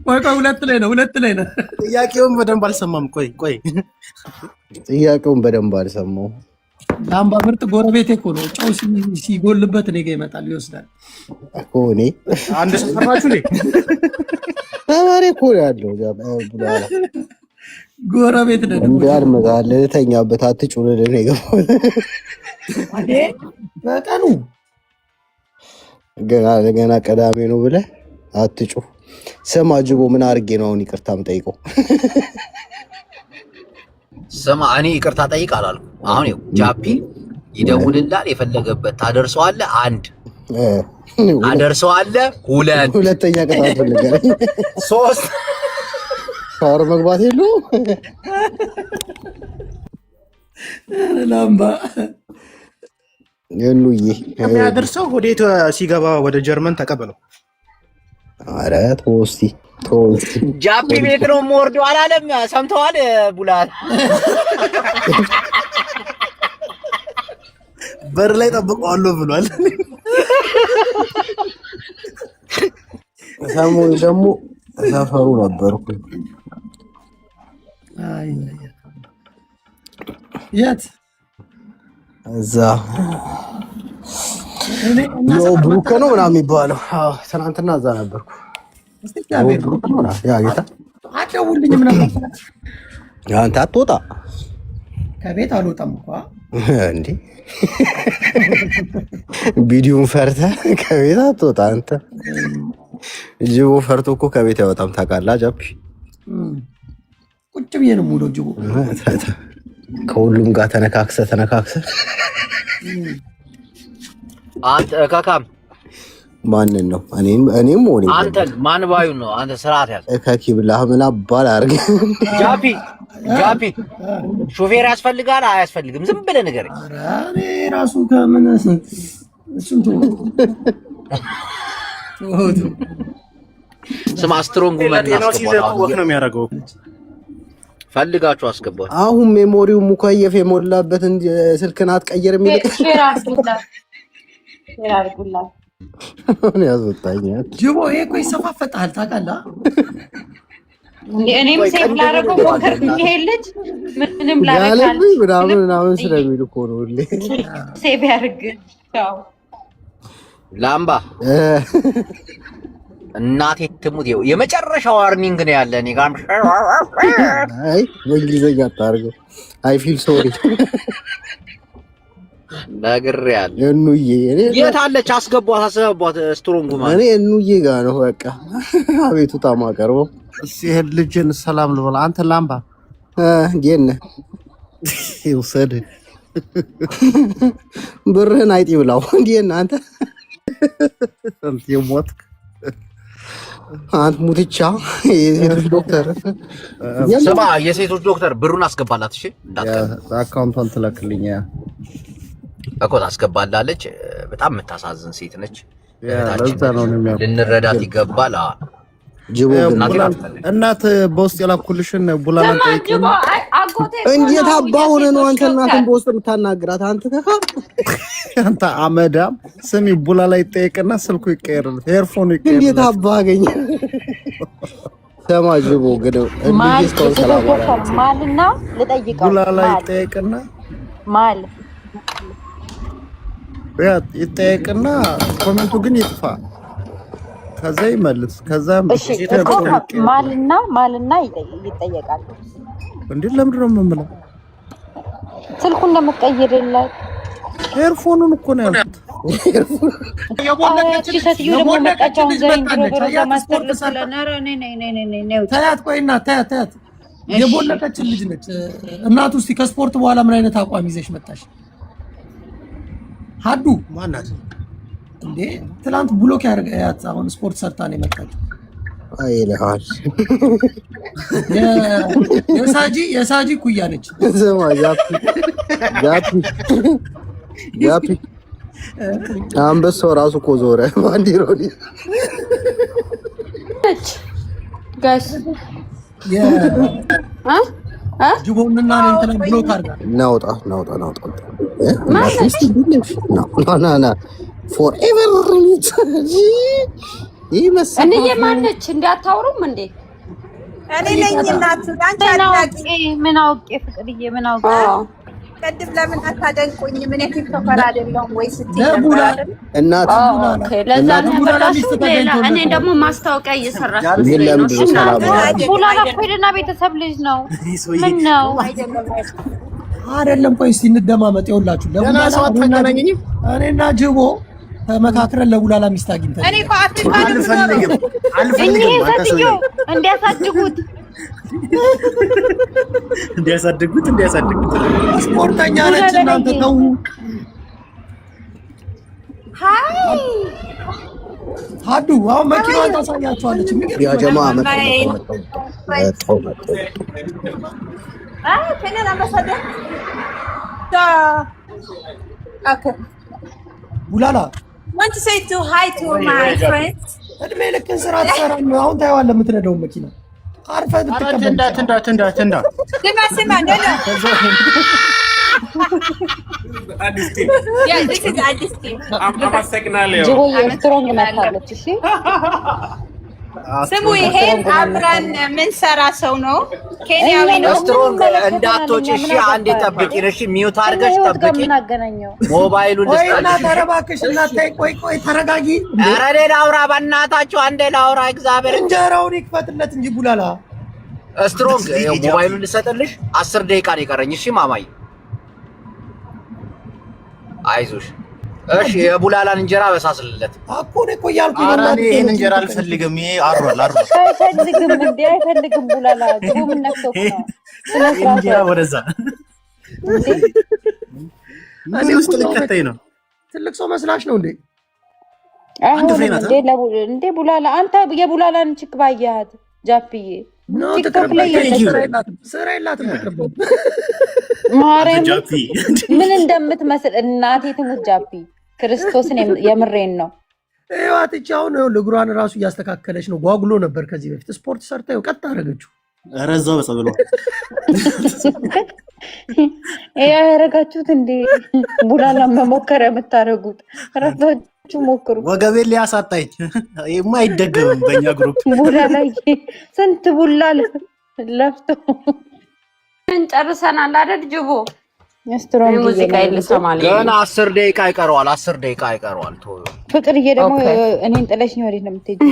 ቆይ ሁለት ላይ ነው። ጥያቄውን በደንብ አልሰማም። ቆይ ጥያቄውን በደንብ አልሰማው። ላምባ ምርጥ ጎረቤቴ እኮ ነው። ጨው ሲጎልበት እኔ ጋር ይመጣል ይወስዳል እኮ። እኔ አንድ ሰፈራችሁ ላይ ተማሪ እኮ ያለው ጎረቤት ነው። እንዳልመጣል ተኛበት አትጩልል ነው የገባው በቀኑ ገና ቀዳሜ ነው ብለህ አትጩ። ስማ ጅቦ ምን አድርጌ ነው አሁን ይቅርታ የምጠይቀው? ስማ እኔ ይቅርታ ጠይቅ አላልኩም። አሁን ይኸው ጃፒ ይደውልላል፣ የፈለገበት ታደርሰዋለህ። አንድ አደርሰዋለህ። ሁለተኛ ቅጣት ፈልገህ ሶስት ሻወር መግባት የለው ላምባ የኑዬ የሚያደርሰው ወዴት ሲገባ ወደ ጀርመን ተቀበለው። ኧረ ተው እስኪ ጃፒ ቤት ነው የምወርደው አላለም? ሰምተዋል? ቡላል በር ላይ ጠብቀዋለሁ ብሏል። ሰሞኑን ደግሞ ሰፈሩ ነበርኩ። የት እዛ ብሩክ ነው ምናምን የሚባለው። ትናንትና እዛ ነበርኩ። አትደውልልኝም ነበር? አንተ አትወጣ ከቤት አልወጣም እኮ እንዴ ቪዲዮን ፈርተህ ከቤት አትወጣ አንተ። ጅቦ ፈርቶ እኮ ከቤት አይወጣም ታውቃለህ። ጃፒ ቁጭ ብዬ ነው የምውለው። ጅቦ ከሁሉም ጋር ተነካክሰህ አንተ ካካም ማንን ነው? እኔም ሆነ አንተ ማን ባዩ ነው? አንተ ስርዓት ያዝ። እካኪ ብላህ ምን አባል አድርግ። ጃፒ ሾፌር ያስፈልጋል አያስፈልግም? ዝም ብለህ ንገረኝ። ኧረ እኔ ራሱ ከምን ስንቱ ስማ ስትሮንግ ማን ነው የሚያደርገው? ፈልጋችሁ አስገባው። አሁን ሜሞሪው ሙከየፍ የሞላበት እንጂ ስልክን አትቀየርም። ሼር አድርጉላት። እኔ ያስወጣኛል። ጅቦ ይሄ እኮ ይሰፋፈጣል ታውቃለህ። እኔም ሴፍ ላደርገው ሞከርኩኝ። ይሄ ልጅ ምንም ላደርጋል ምናምን ስለሚል እኮ ነው ሁሌ ሴፍ ያድርግ። ላምባ እናቴ ትሙት። ይኸው የመጨረሻ ዋርኒንግ ነው ያለ እኔ ጋር። አይ በእንግሊዘኛ አታርገው። አይ ፊል ሶሪ ነግሬያለሁ። እኑዬ የት አለች? አስገቧት። ስትሮንግ ማለት እኔ እኑዬ ጋር ነው በቃ አቤቱታ ማቀርበው። ሲሄድ ልጅን ሰላም ልበል። አንተ ላምባ ጌነ ይውሰድ ብርህን አይጥ ይብላው። እንዴና አንተ የሞትክ አንተ ሙትቻ የሴቶች ዶክተር ስማ፣ የሴቶች ዶክተር ብሩን አስገባላት። እሺ አካውንቷን ትለክልኛ እኮ ታስገባላለች። በጣም የምታሳዝን ሴት ነች። ልንረዳት ይገባል። እናት በውስጥ የላኩልሽን ቡላላን ጠይቂ። እንዴት አባ ሆነ ነው አንተ እናትን በውስጥ የምታናግራት? አንተ ከካ አንተ አመዳም ስሚ፣ ቡላላ ይጠየቅና ስልኩ ይቀየራል፣ ኤርፎኑ ይቀየራል። እንዴት አባ አገኘ? ሰማ ጅቦ ግደው እንዴት እስካሁን ሰላም ማልና ልጠይቀው። ቡላላ ይጠየቅና ማል ይጠየቅና ኮሜንቱ ግን ይጥፋ፣ ከዛ ይመልስ። ከዛ ማልና ይጠየቃል። እንዴ ለምንድን ነው የምምለው? ስልኩን እንደምትቀይርላት ኤርፎኑን እኮ ነው ያልኩት። ሴትዮ ደግሞ መጣች። አሁን ታያት፣ ቆይና ታያት። የቦለቀችን ልጅ ነች እናቱ። እስኪ ከስፖርት በኋላ ምን አይነት አቋም ይዘሽ መጣሽ? ሀዱ ማናት እንዴ? ትላንት ብሎክ ያርጋት፣ አሁን ስፖርት ሰርታ ነው የመጣችው። አይለሃል የሳጂ ኩያ ነች። ዘማ ጃፒ አንበሳው ራሱ እኮ ዞረ ባንዲሮኒ ጋስ ጅቦንና እንትና ብሎክ አርጋ ናውጣ ና ፎርኤቨር እኔ የማነች እንዳታወሩም እንዴ? እኔ ነኝ እናት። አንቺ አዳቂ ምን አውቄ ፍቅርዬ፣ ምን አውቄ ቅድም ለምን አታደንቁኝ? ምን ቲክቶከር አይደለም ወይ ስትይ ነበር አይደል? እናት ለዛ ነው በላችሁ። እኔ ደግሞ ማስታወቂያ እየሰራች ቡላላ ሄድና ቤተሰብ ልጅ ነው። ምን ነው አይደለም። ቆይ እስቲ እንደማመጥ ይኸውላችሁ፣ ለቡላላ እኔና ጅቦ ተመካክረን ለቡላላ ሚስት አግኝተን እኔ እኮ አልፈልግም እንዲያሳድጉት ስፖርተኛ ነች። እናንተ ተው። ሀዱ አሁን መኪናዋን ታሳያቸዋለች። ያ ጀማ ቡላላ want to say to hi to my friends እድሜ ልክን ስራ ትሰራለህ። አሁን ታየዋለህ የምትነዳውን መኪና አርፈህ ብትቀበል። ትንዳ ስማ ስሙ ይሄን አብረን ምንሰራ ሰው ነው። ኬንያዊ ነው። ስትሮንግ እንዳትወጪ እሺ። አንዴ ጠብቂን እሺ። ሚውት አድርገሽ ጠብቂ። ሞባይሉን ልስጣልሽ። ተረባክሽ እናቴ። ቆይ ተረጋጊ። ኧረ እኔ ላውራ በእናታችሁ አንዴ ላውራ። እግዚአብሔር እንጀራውን ይክፈትለት እንጂ ቡላላ። ስትሮንግ ሞባይሉን ልሰጥልሽ። 10 ደቂቃ ነው የቀረኝ። እሺ ማማዬ አይዞሽ። እሺ የቡላላን እንጀራ በሳስልለት እኮ ነው እኮ እያልኩኝ ነው። እኔ ይሄን እንጀራ አልፈልግም። ይሄ አሯል አይፈልግም እንዴ አይፈልግም። ቡላላ ጅቦ ምን ነክቶ ነው? እንጀራ ወደዛ ምን ውስጥ ልከተይ ነው? ትልቅ ሰው መስላሽ ነው እንዴ? እንዴ ቡላላ አንተ የቡላላን ችክ ባያት ጃፒዬ ቲክቶክ ላይ ስራ የላትም ትቅርበው። ማርያም ምን እንደምትመስል እናቴ ትሙት ጃፒ ክርስቶስን የምሬን ነው። ይዋት እቻውን ነው ለግሯን ራሱ እያስተካከለች ነው። ጓጉሎ ነበር ከዚህ በፊት ስፖርት ሰርታ ቀጥ አደረገችው። ኧረ እዛው በጸብሎ ያረጋችሁት እንዴ ቡላላ መሞከር የምታደርጉት ራሳችሁ ሞክሩ። ወገቤን ሊያሳጣኝ ይሄማ አይደገምም። በእኛ ግሩፕ ቡላላ ስንት ቡላላ ለፍቶ እንጨርሰናል አይደል ጅቦ? ስትሮንግ ሙዚቃ ይልሰማል። ገና 10 ደቂቃ ይቀረዋል። 10 ደቂቃ ይቀረዋል። ቶሎ ፍቅርዬ ደግሞ እኔን ጥለሽኝ ወዴት ነው የምትሄጂው?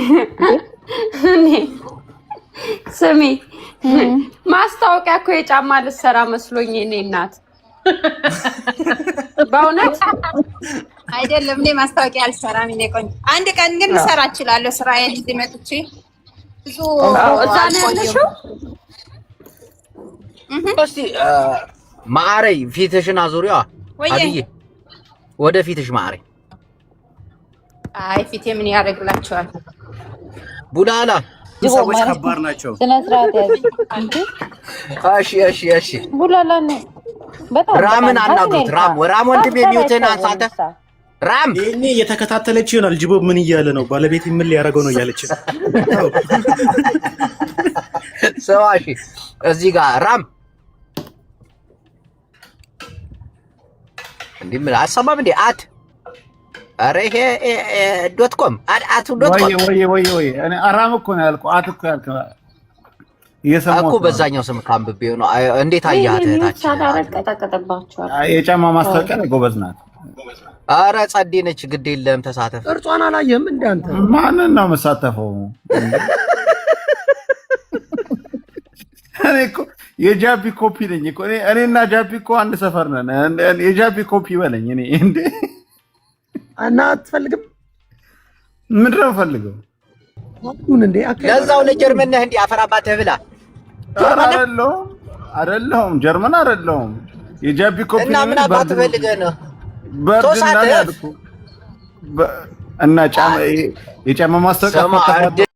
ስሚ ማስታወቂያ እኮ የጫማ ልሰራ መስሎኝ እኔ እናት በእውነት አይደለም። እኔ ማስታወቂያ አልሰራም። እኔ ቆንጆ አንድ ቀን ግን ልሰራ እችላለሁ። ስራዬን እዚህ መጥቼ ብዙ እዛ ነው ያለሽው። እስቲ ማዕረይ ፊትሽን አዙሪዋ አድዬ ወደ ፊትሽ ማዕረይ። አይ ፊቴ ምን ያደርግላችኋል? ቡላላ ሰዎች ከባድ ናቸው። ስነ ስርዓት ያዝ እንዴ። እሺ ቡላላ ነው በጣም ራምን አናግሩት። ራም ወንድም የሚውትን አንሳተ ራም እኔ እየተከታተለች ይሆናል። ጅቦ ምን እያለ ነው? ባለቤት ምን ሊያደርገው ነው እያለች ሰዋሺ እዚህ ጋር ራም እንዴ ምን አሰማም እንዴ አት አረ ይሄ .com .com ወይ እኔ አራም እኮ ነው ያልኩህ። አት እኮ ያልከው እየሰማሁ እኮ በዛኛው ስም ካምብቤው ነው። እንዴት አያት ቀጠቀጠባቸዋል። የጫማ ማስታወቂያ ነው። ጎበዝ ናት። አረ ጸዴ ነች። ግድ የለም ተሳተፍ። ቅርጿን አላየህም እንዴ አንተ? ማንን ነው መሳተፈው? እኔ እኮ የጃፒ ኮፒ ነኝ እኮ እኔና ጃፒ እኮ አንድ ሰፈር ነን። የጃፒ ኮፒ በለኝ እኔ እንዴ እና አትፈልግም? ምንድን ነው ፈልገው? አሁን እንዴ ለዛው ለጀርመን ነህ እንዴ? አፈራባትህ ብላ አይደለሁም ጀርመን አይደለሁም። የጃፒ ኮፒ እና ምን አባት ፈልገህ ነው? በርድና ያልኩ እና የጫማ ማስታወቂያ